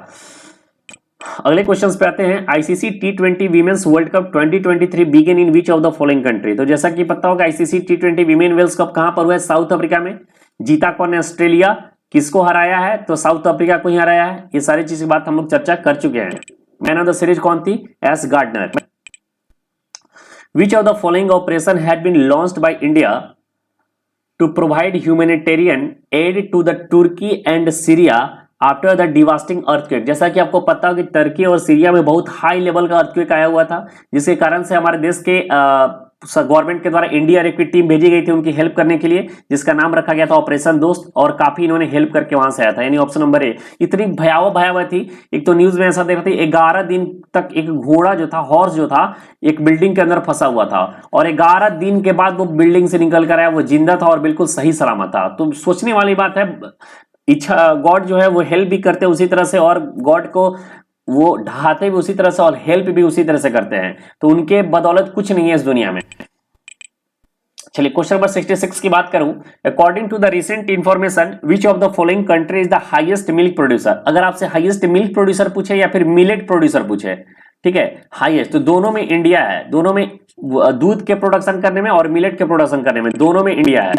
अगले क्वेश्चंस पे आते हैं, ICC T20 women's world cup 2023 begin in which of the following country. तो जैसा कि पता होगा आईसीसी टी20 वीमेन वर्ल्ड कप कहां पर हुआ है, साउथ अफ्रीका में। जीता कौन है, ऑस्ट्रेलिया। किसको हराया है, तो साउथ अफ्रीका को ही हराया है। ये सारी चीज की बात हम लोग चर्चा कर चुके हैं। मैन ऑफ द सीरीज कौन थी, S Gardner. Which of the following operation had been launched by India to provide humanitarian aid to the Turkey and Syria after the devastating earthquake? जैसा कि आपको पता हो कि टर्की और सीरिया में बहुत हाई लेवल का अर्थक्वेक आया हुआ था, जिसके कारण से हमारे देश के गवर्नमेंट के द्वारा इंडिया की टीम भेजी गई थी उनकी हेल्प करने के लिए, जिसका नाम रखा गया था ऑपरेशन दोस्त, और काफी इन्होंने हेल्प करके वहां से आया था, यानी ऑप्शन नंबर ए। इतनी भयावह थी, एक तो न्यूज में ऐसा देख रही थी 11 दिन तक एक घोड़ा जो था, हॉर्स जो था, एक बिल्डिंग के अंदर फंसा हुआ था, और 11 दिन के बाद वो बिल्डिंग से निकल कर आया, वो जिंदा था और बिल्कुल सही सलामत था। तो सोचने वाली बात है, इच्छा गॉड जो है वो हेल्प भी करते हैं उसी तरह से, और गॉड को वो ढहाते भी उसी तरह से और हेल्प भी उसी तरह से करते हैं, तो उनके बदौलत कुछ नहीं है इस दुनिया में। चलिए क्वेश्चन नंबर 66 की बात करूं, according to the recent information which of the following country is the highest milk producer. अगर आपसे हाईएस्ट मिल्क प्रोड्यूसर पूछे या फिर मिलेट प्रोड्यूसर पूछे, ठीक है, हाईएस्ट, तो दोनों में इंडिया है, दोनों में दूध के प्रोडक्शन करने में और मिलेट के प्रोडक्शन करने में दोनों में इंडिया है।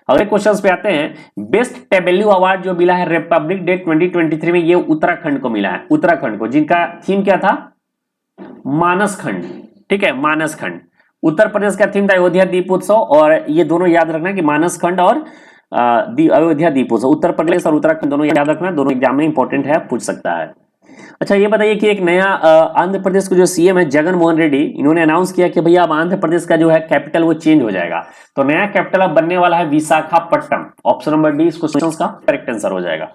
अगले क्वेश्चंस पे आते हैं, बेस्ट टेबेल्यू अवार्ड जो मिला है रिपब्लिक डे 2023 में, ये उत्तराखंड को मिला है, उत्तराखंड को, जिनका थीम क्या था, मानस खंड, ठीक है, मानस खंड। उत्तर प्रदेश का थीम था अयोध्या दीपोत्सव, और ये दोनों याद रखना कि मानस खंड और अयोध्या दीपोत्सव, उत्तर प्रदेश और उत्तराखंड दोनों याद रखना, दोनों एग्जाम में इंपॉर्टेंट है, पूछ सकता है। अच्छा ये बताइए कि एक नया आंध्र प्रदेश के जो सीएम है जगन मोहन रेड्डी, इन्होंने अनाउंस किया कि भैया अब आंध्र प्रदेश का जो है कैपिटल वो चेंज हो जाएगा, तो नया कैपिटल अब बनने वाला है विशाखापट्टनम। ऑप्शन नंबर डी इस क्वेश्चन का करेक्ट आंसर हो जाएगा।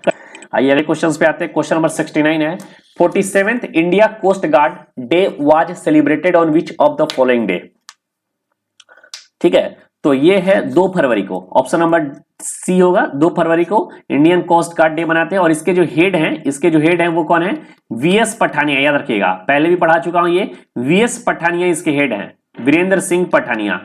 आइए अगले क्वेश्चन पे आते हैं, क्वेश्चन नंबर 69 है, 47th India coast guard day was celebrated on which of the following day. ठीक है, तो ये है 2 फरवरी को, ऑप्शन नंबर सी होगा, 2 फरवरी को इंडियन कोस्ट गार्ड डे मनाते हैं, और इसके जो हेड हैं, इसके जो हेड हैं वो कौन है, वीएस पठानिया, याद रखिएगा, पहले भी पढ़ा चुका हूं, ये वीएस पठानिया इसके हेड हैं, वीरेंद्र सिंह पठानिया।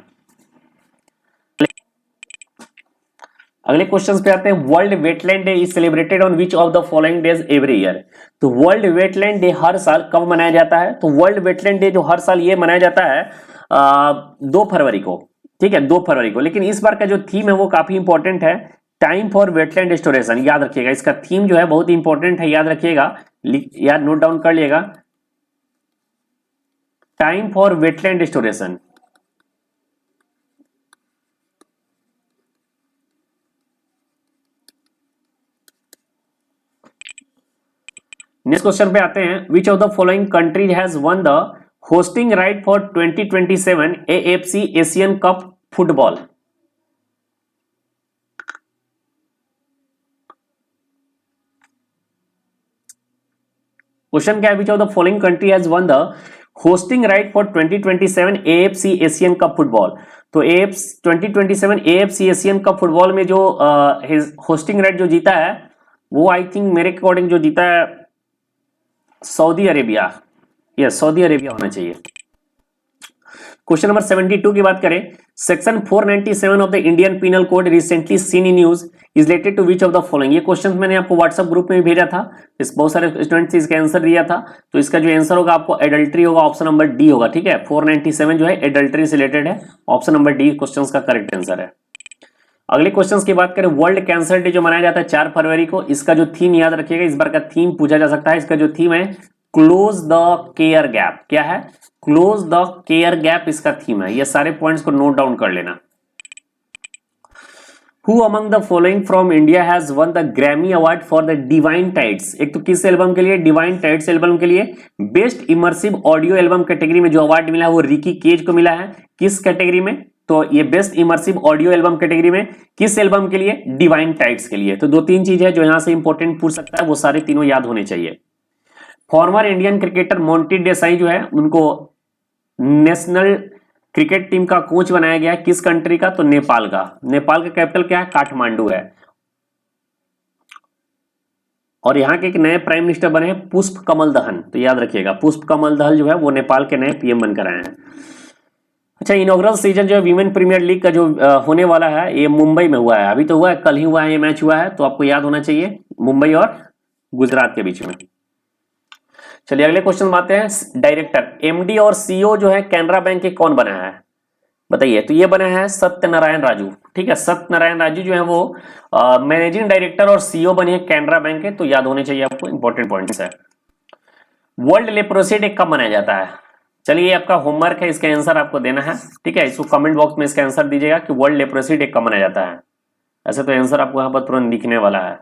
अगले क्वेश्चन पे आते हैं, world wetland day is celebrated on which of the following days every year. तो वर्ल्ड वेटलैंड डे हर साल कब मनाया जाता है, तो वर्ल्ड वेटलैंड डे जो हर साल ये मनाया जाता है 2 फरवरी को, ठीक है, 2 फरवरी को। लेकिन इस बार का जो थीम है वो काफी इंपॉर्टेंट है, टाइम फॉर वेटलैंड रिस्टोरेशन, याद रखिएगा, इसका थीम जो है बहुत इंपॉर्टेंट है, याद रखिएगा, याद नोट डाउन कर लिएगा, time for wetland restoration. Next question पे आते हैं, which of the following country has won the hosting right for 2027 AFC Asian Cup football. Question क्या है, which of the following country has won the hosting right for 2027 AFC Asian Cup football. तो 2027 एएफसी एशियन कप फुटबॉल में जो होस्टिंग राइट जो जीता है वो आई थिंक मेरे अकॉर्डिंग जो जीता है Saudi Arabia, yes Saudi Arabia होना चाहिए। क्वेश्चन नंबर 72 की बात करें, section 497 of the Indian penal code recently seen in news is related to which of the following. ये क्वेश्चन मैंने आपको व्हाट्सएप ग्रुप में भी भेजा था, इस बहुत सारे स्टूडेंट्स इसका आंसर दिया था, तो इसका जो आंसर होगा आपको एडल्ट्री होगा, ऑप्शन नंबर डी होगा, ठीक है, 497 जो है एडल्ट्री से रिलेटेड है, ऑप्शन नंबर डी क्वेश्चन का करेक्ट आंसर है। अगले क्वेश्चन की बात करें, वर्ल्ड कैंसर डे जो मनाया जाता है 4 फरवरी को, इसका जो थीम याद रखिएगा, इस बार का थीम पूछा जा सकता है, इसका जो थीम है क्लोज द केयर गैप। क्या है, क्लोज द केयर गैप इसका थीम है, ये सारे पॉइंट्स को नोट डाउन कर लेना। Who among the following from India has won the Grammy Award for the Divine Tides? एक तो किस एल्बम के लिए, डिवाइन टाइड्स एल्बम के लिए। Best immersive audio album category में जो अवार्ड मिला है वो रिकी केज को मिला है, किस कैटेगरी में, तो ये best immersive audio album category में, किस एल्बम के लिए, डिवाइन टाइड्स के लिए। तो 2-3 चीज है जो यहां से इंपॉर्टेंट पूछ सकता है, वो सारे तीनों याद होने चाहिए। Former Indian cricketer Monty Desai जो है उनको नेशनल क्रिकेट टीम का कोच बनाया गया, किस कंट्री का, तो नेपाल का। नेपाल का कैपिटल क्या है, काठमांडू है। और यहाँ के एक नए प्राइम मिनिस्टर बने हैं पुष्प कमल दहल, तो याद रखिएगा पुष्प कमल दहल जो है वो नेपाल के नए पीएम बनकर आए हैं। अच्छा, इनॉग्रल सीजन जो है वीमेन प्रीमियर लीग का जो होने वाला है, ये मुंबई में हुआ है, अभी तो हुआ है, कल ही हुआ है, ये मैच हुआ है, तो आपको याद होना चाहिए, मुंबई और गुजरात के बीच में। चलिए अगले क्वेश्चन आते हैं। डायरेक्टर, एमडी और सीईओ जो है कैनरा बैंक के कौन बना है, बताइए। तो ये बने हैं सत्यनारायण राजू। ठीक है, सत्यनारायण राजू जो है वो मैनेजिंग डायरेक्टर और सीईओ बने हैं कैनरा बैंक के, तो याद होने चाहिए आपको, इंपॉर्टेंट पॉइंट्स है। वर्ल्ड लेप्रोसी डे कब मनाया जाता है? चलिए ये आपका होमवर्क है, इसका आंसर आपको देना है। ठीक है, इसको कमेंट बॉक्स में इसका आंसर दीजिएगा कि वर्ल्ड लेप्रोसी डे कब मनाया जाता है। ऐसे तो आंसर आपको यहाँ पर तुरंत दिखने वाला है,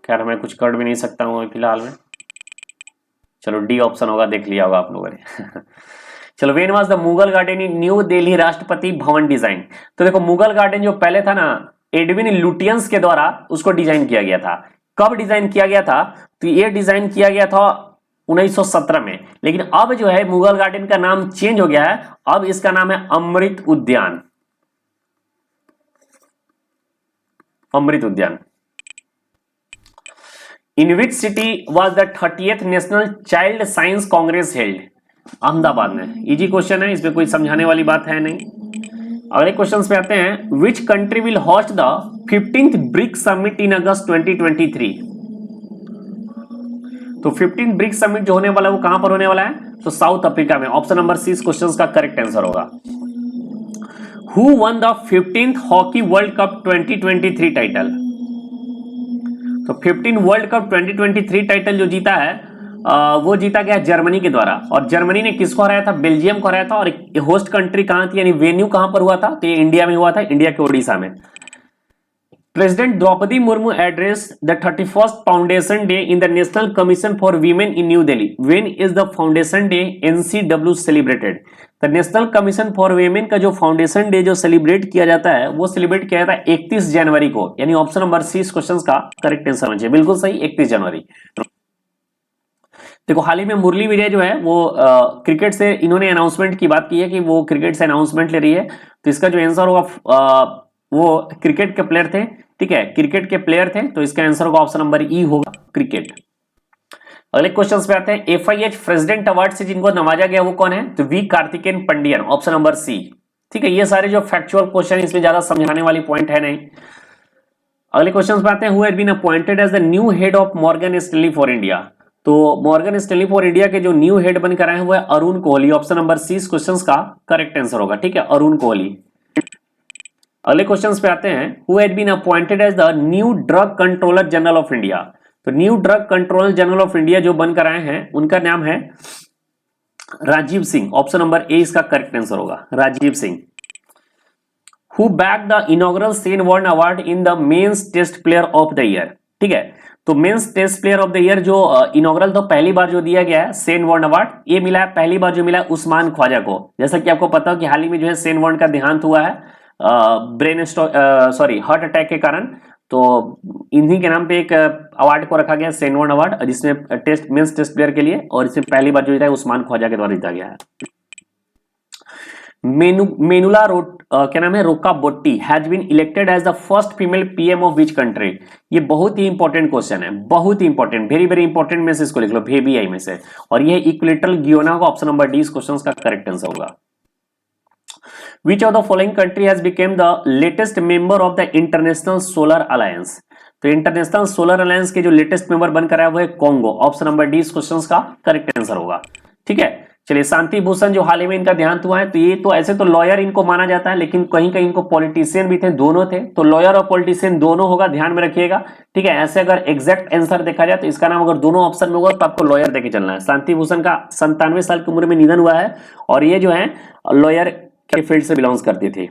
खैर मैं कुछ कर भी नहीं सकता हूँ फिलहाल में। चलो डी ऑप्शन होगा, देख लिया होगा आप लोगों ने। चलो, when was the Mughal garden in new Delhi Rashtrapati Bhavan design? तो देखो मुगल गार्डन जो पहले था ना, एडविन लुटियंस के द्वारा उसको डिजाइन किया गया था। कब डिजाइन किया गया था? तो ये डिजाइन किया गया था 1917 में, लेकिन अब जो है मुगल गार्डन का नाम चेंज हो गया है, अब इसका नाम है अमृत Udyan. Amrit Udyan. In which city was the 30th national child science congress held? Ahmedabad में। इजी क्वेश्चन है, इसमें कोई समझाने वाली बात है नहीं। अगले क्वेश्चन पे आते हैं। Which country will host the 15th BRICS summit in August 2023? तो 15th ब्रिक्स समिट जो होने वाला है वो कहां पर होने वाला है? तो साउथ अफ्रीका में। ऑप्शन नंबर सी इस क्वेश्चन का करेक्ट आंसर होगा। Who one the 15th hockey world cup 2023 title? तो 15 वर्ल्ड कप 2023 टाइटल जो जीता है वो जीता गया जर्मनी के द्वारा। और जर्मनी ने किसको हराया था? बेल्जियम को हराया था। और होस्ट कंट्री कहां थी, यानी वेन्यू कहां पर हुआ था? तो ये इंडिया में हुआ था, इंडिया के ओडिशा में। President Droupadi Murmu address the 31st foundation day in the national commission for women in new Delhi. When is the foundation day NCW celebrated? The national commission for women का जो फाउंडेशन डे जो सेलिब्रेट किया जाता है वो सेलिब्रेट किया जाता है 31 जनवरी को, यानी ऑप्शन नंबर सी इस क्वेश्चन का करेक्ट आंसर होना चाहिए। बिल्कुल सही, 31 जनवरी। देखो हाल ही में मुरली विजय जो है वो क्रिकेट से इन्होंने अनाउंसमेंट की बात की है कि वो क्रिकेट से अनाउंसमेंट ले रही है, तो इसका जो आंसर होगा वो क्रिकेट के प्लेयर थे। ठीक है, क्रिकेट के प्लेयर थे, तो इसका आंसर होगा ऑप्शन नंबर ई होगा, क्रिकेट। अगले क्वेश्चन पे आते हैं। FIH प्रेसिडेंट अवार्ड से जिनको नवाजा गया वो कौन है? तो V Karthikeyan Pandian, option number C. ठीक है, ये सारे जो फैक्चुअल क्वेश्चन, इसमें ज्यादा समझाने वाली पॉइंट है नहीं। अगले क्वेश्चन पे आते हैं। Who has been appointed as the new head of Morgan Stanley for India? तो मॉर्गन स्टैनली फॉर इंडिया के जो न्यू हेड बनकर आए हैं वो है Arun Kohli, option number C इस क्वेश्चन का करेक्ट आंसर होगा। ठीक है, अरुण कोहली। अगले क्वेश्चंस पे आते हैं। Who had been appointed as the new drug controller general of India? तो new drug controller general of India जो बनकर आए हैं उनका नाम है Rajeev Singh, option number A इसका करेक्ट आंसर होगा, Rajeev Singh. Who bag the inaugural Shane Warne award in the men's test player of the year? ठीक है, तो men's test player of the year जो इनॉग्रल तो पहली बार जो दिया गया है सेन वार्न अवार्ड, ये मिला है पहली बार जो मिला है उस्मान ख्वाजा को। जैसा कि आपको पता हो कि हाल ही में जो है सेन वार्न का देहांत हुआ है हार्ट अटैक के कारण, तो इन्हीं के नाम पे एक अवार्ड को रखा गया सेन वार्न अवार्ड, जिसमें टेस्ट मेंस टेस्ट प्लेयर के लिए, और इसमें पहली बार जो जीता है उस्मान ख्वाजा के द्वारा जीता गया है। मेनुला क्या नाम है, Roka Botti has been elected as the first female PM of which country? ये बहुत ही इंपॉर्टेंट क्वेश्चन है, बहुत ही इंपॉर्टेंट, वेरी वेरी इंपॉर्टेंट में से इसको लिख लो, VBI में से। और ये इक्वेटोरियल गियाना होगा, ऑप्शन नंबर डी इस क्वेश्चन का करेक्ट आंसर होगा। Which of the following country has become the latest member of the International Solar Alliance? तो इंटरनेशनल सोलर अलायंस के जो लेटेस्ट मेंबर बनकर आया वो है कॉन्गो, ऑप्शन नंबर डी इस क्वेश्चन का करेक्ट आंसर होगा। ठीक है, चलिए शांति भूषण जो हाल ही में इनका देहांत हुआ है, तो ये तो ऐसे तो लॉयर इनको माना जाता है, लेकिन कहीं कहीं इनको पॉलिटिशियन भी थे, दोनों थे, तो लॉयर और पॉलिटिशियन दोनों होगा, ध्यान में रखिएगा। ठीक है, ऐसे अगर एग्जैक्ट आंसर देखा जाए तो इसका नाम अगर दोनों ऑप्शन में होगा तो आपको लॉयर देके चलना है। शांति भूषण का 97 साल की उम्र में निधन हुआ है, और ये जो है लॉयर के फील्ड से बिलोंग्स करती थी।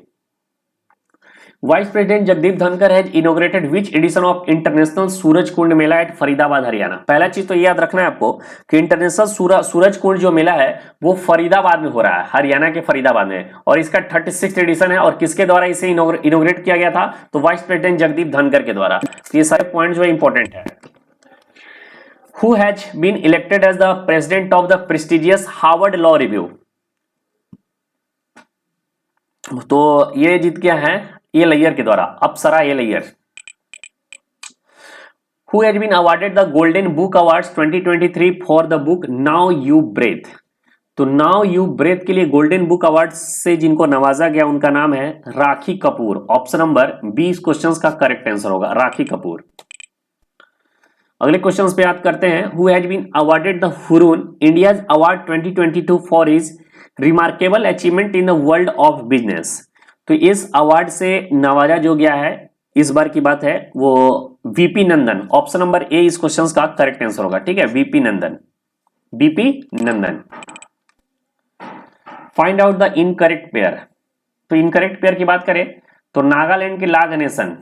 Vice president Jagdeep Dhankhar has inaugurated which edition of international Surajkund Mela at Faridabad Haryana? पहला चीज तो ये याद रखना है आपको कि इंटरनेशनल सूरज कुंड जो मेला है वो फरीदाबाद में हो रहा है, हरियाणा के फरीदाबाद में, और इसका 36th एडिशन है। और किसके द्वारा इसे इनॉग्रेट किया गया था? तो वाइस प्रेसिडेंट जगदीप धनखड़ के द्वारा। तो ये सारे पॉइंट जो है इंपॉर्टेंट है। Who has been elected as the president of the prestigious Harvard law review? तो ये जीत गया है ए लैयर के द्वारा, Apsara a lawyer. Who has been awarded the Golden Book Awards 2023 for the book Now You Breathe? तो नाउ यू ब्रेथ के लिए गोल्डन बुक अवार्ड से जिनको नवाजा गया उनका नाम है Rakhi Kapoor. Option number B इस क्वेश्चन का करेक्ट आंसर होगा, राखी कपूर। अगले क्वेश्चन पे याद करते हैं। Who has been awarded the Hurun India's award 2022 for his remarkable achievement in the world of business. तो इस अवार्ड से नवाजा जो गया है इस बार की बात है वो वीपी नंदन। ऑप्शन नंबर ए इस क्वेश्चन का करेक्ट आंसर होगा, ठीक है, VP Nandan, VP Nandan. Find out the incorrect pair. तो इनकरेक्ट पेयर की बात करें तो नागालैंड के ला गणेशन,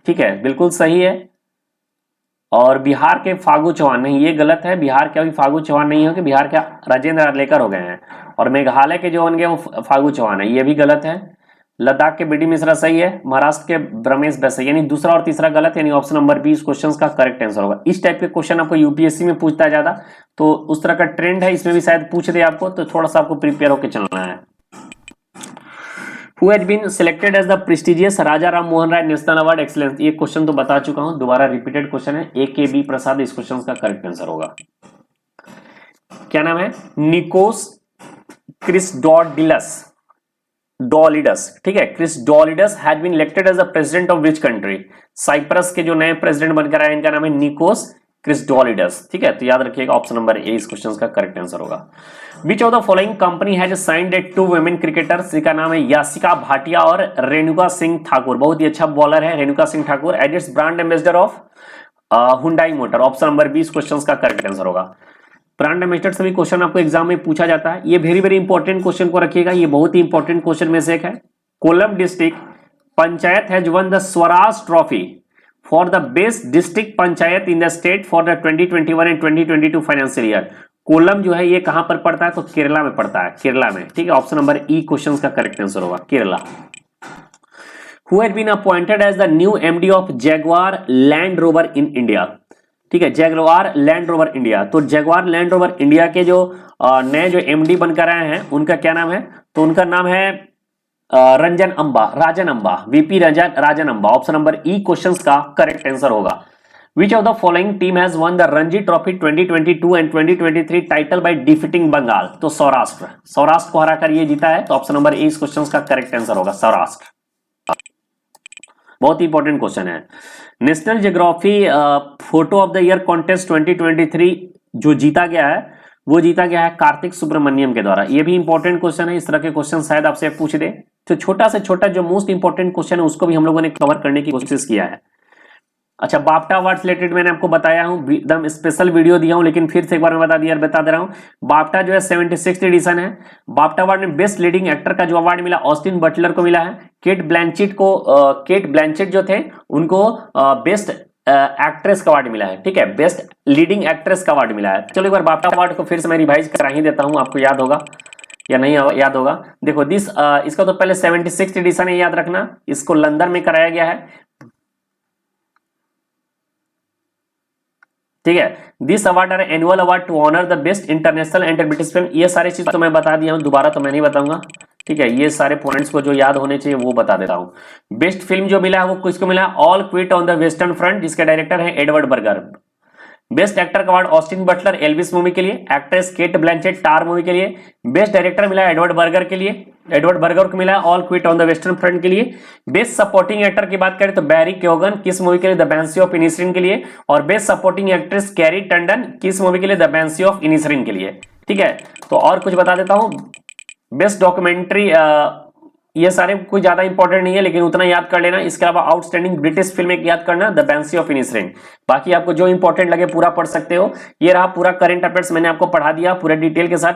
ठीक है, बिल्कुल सही है। और बिहार के फागू चौहान, नहीं ये गलत है, बिहार के अभी फागू चौहान नहीं हो कि बिहार के राजेंद्र आर्लेकर हो गए हैं। और मेघालय के जो होंगे वो फागू चौहान है, ये भी गलत है। लद्दाख के बीडी मिश्रा सही है, महाराष्ट्र के ब्रह्मेश बैस, यानी दूसरा और तीसरा गलत है, यानी ऑप्शन नंबर बी इस क्वेश्चन का करेक्ट आंसर होगा। इस टाइप के क्वेश्चन आपको यूपीएससी में पूछता है ज्यादा, तो उस तरह का ट्रेंड है, इसमें भी शायद पूछ दे आपको, तो थोड़ा सा आपको प्रिपेयर होकर चलना है। Who has been selected as the prestigious Raja Ram Mohan Roy national award excellence. ये क्वेश्चन तो बता चुका हूं, दोबारा रिपीटेड क्वेश्चन है। A.K.B. प्रसाद इस क्वेश्चन का करेक्ट आंसर होगा। क्या नाम है? निकोस क्रिस्टोडिलस, डॉलिडस, ठीक है, Christodoulides has been elected as the president of which country. Cyprus के जो नए प्रेसिडेंट बनकर आए इनका नाम है निकोस क्रिस्टोलिडस, ठीक है, तो याद रखिएगा ऑप्शन नंबर ए इस क्वेश्चन का करेक्ट आंसर होगा। Which of the following company has signed at two women cricketers, जिनका नाम है यासिका भाटिया और रेणुका सिंह ठाकुर, बहुत ही अच्छा बॉलर है Renuka Singh Thakur, as its brand ambassador of Hyundai motor. Option number B इस क्वेश्चन का करेक्ट आंसर होगा। ब्रांड एम्बेसडर से भी क्वेश्चन आपको एग्जाम में पूछा जाता है, ये वेरी वेरी इंपॉर्टेंट क्वेश्चन को रखिएगा, ये बहुत ही इंपॉर्टेंट क्वेश्चन में से एक है। Kollam district panchayat has won the Swaraj trophy for the best district panchayat in the state for the 2021 and 2022 financial year. Kollam जो है ये कहां पर पड़ता है? तो केरला में पड़ता है, केरला में, ठीक है, ऑप्शन नंबर ई क्वेश्चन का करेक्ट आंसर होगा, Kerala. Who had been appointed as the new MD of Jaguar Land Rover in India, ठीक है, जैगवार लैंड रोवर इंडिया। तो जैगवार लैंड रोवर इंडिया के जो नए जो एमडी बनकर आए हैं उनका क्या नाम है? तो उनका नाम है Ranjan Amba, Rajan Amba, VP Rajan Amba. Option number E question का करेक्ट आंसर होगा। Which of the following team has won the Ranji Trophy 2022 and 2023 title by defeating Bengal? तो सौराष्ट्र, सौराष्ट्र को हराकर ये जीता है, तो ऑप्शन नंबर ए इस क्वेश्चन का करेक्ट आंसर होगा, सौराष्ट्र। बहुत ही इंपॉर्टेंट क्वेश्चन है। National geography photo of the year contest 2023 जो जीता गया है वो जीता गया है कार्तिक सुब्रमण्यम के द्वारा। ये भी इंपॉर्टेंट क्वेश्चन है, इस तरह के क्वेश्चन शायद आपसे पूछ दे, तो छोटा से छोटा जो मोस्ट इंपॉर्टेंट क्वेश्चन है उसको भी हम लोगों ने कवर करने की कोशिश किया है। अच्छा, बाफ्टा अवार्ड रिलेटेड मैंने आपको बताया हूं, एकदम स्पेशल वीडियो दिया हूं, लेकिन फिर से एक बार मैं बता दे रहा हूं। बाफ्टा जो है 76 एडिशन है। बाफ्टा अवार्ड में बेस्ट लीडिंग एक्टर का जो अवार्ड मिला ऑस्टिन बटलर को मिला है। केट ब्लैंचेट जो थे उनको बेस्ट एक्ट्रेस का अवार्ड मिला है, ठीक है, बेस्ट लीडिंग एक्ट्रेस का अवार्ड मिला है। चलो एक बार बाफ्टा अवार्ड को फिर से मैं रिवाइज करा ही देता हूं, आपको याद होगा या नहीं याद होगा। देखो इसका तो पहले 76 एडिशन है, याद रखना, इसको लंदन में कराया गया है, ठीक है। This award are annual award to honour the best international and British film. ये सारी चीज तो मैं बता दिया हूं, दोबारा तो मैं नहीं बताऊंगा, ठीक है, ये सारे पॉइंट्स को जो याद होने चाहिए वो बता देता हूं। बेस्ट फिल्म जो मिला है वो किसको मिला है? All quit on the western front, जिसके डायरेक्टर है एडवर्ड बर्गर। बेस्ट एक्टर का award Austin Butler Elvis movie के लिए, एक्ट्रेस केट ब्लैंचेट टार मूवी के लिए। बेस्ट डायरेक्टर मिला है एडवर्ड बर्गर के लिए, एडवर्ड बर्गर को मिला है all quit on the western front के लिए। बेस्ट सपोर्टिंग एक्टर की बात करें तो बैरी केओगन किस मूवी के लिए? द बैंसी ऑफ इनिसरिन के लिए। और best supporting actress carry Tandon किस मूवी के लिए? द बैंसी ऑफ इनिसरिन के लिए, ठीक है। तो और कुछ बता देता हूं, बेस्ट डॉक्यूमेंट्री, ये सारे कोई ज्यादा इंपॉर्टेंट नहीं है लेकिन उतना याद कर लेना। इसके अलावा आउटस्टैंडिंग ब्रिटिश फिल्म एक याद करना, द बैंसी ऑफ इनिसरिन। बाकी आपको जो इंपॉर्टेंट लगे पूरा पढ़ सकते हो। ये रहा पूरा करंट अफेयर्स, मैंने आपको पढ़ा दिया पूरे डिटेल के साथ।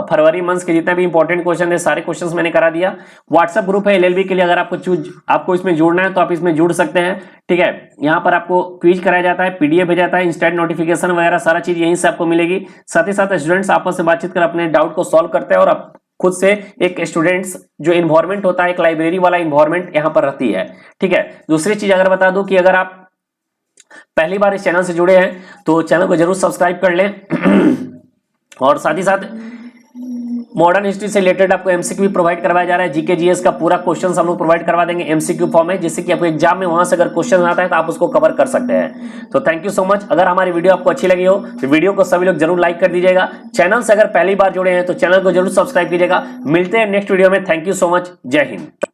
फरवरी मंथ के जितने भी इंपॉर्टेंट क्वेश्चन है सारे क्वेश्चंस मैंने करा दिया। व्हाट्सएप ग्रुप है एलएलबी के लिए, अगर आपको इसमें जुड़ना है तो आप इसमें जुड़ सकते हैं, ठीक है। यहाँ पर आपको क्विज कराया जाता है, पीडीएफ भेजा जाता है, इंस्टेंट नोटिफिकेशन वगैरह सारा चीज यहीं से आपको मिलेगी। साथ ही साथ स्टूडेंट्स आपस में बातचीत कर अपने डाउट को सॉल्व करते हैं, और आप खुद से एक स्टूडेंट्स जो इन्वायरमेंट होता है, एक लाइब्रेरी वाला इन्वायरमेंट यहाँ पर रहती है, ठीक है। दूसरी चीज अगर बता दूं कि अगर आप पहली बार इस चैनल से जुड़े हैं तो चैनल को जरूर सब्सक्राइब कर लें, और साथ ही साथ मॉडर्न हिस्ट्री से रिलेटेड आपको एमसीक्यू भी प्रोवाइड करवाया जा रहा है। जीके जीएस का पूरा क्वेश्चन हम लोग प्रोवाइड करवा देंगे एमसीक्यू फॉर्म में, जिससे कि आपको एग्जाम में वहां से अगर क्वेश्चन आता है तो आप उसको कवर कर सकते हैं। तो थैंक यू सो मच। अगर हमारी वीडियो आपको अच्छी लगी हो तो वीडियो को सभी लोग जरूर लाइक कर दीजिएगा। चैनल से अगर पहली बार जुड़े हैं तो चैनल को जरूर सब्सक्राइब कीजिएगा। मिलते हैं नेक्स्ट वीडियो में। Thank you so much. जय हिंद।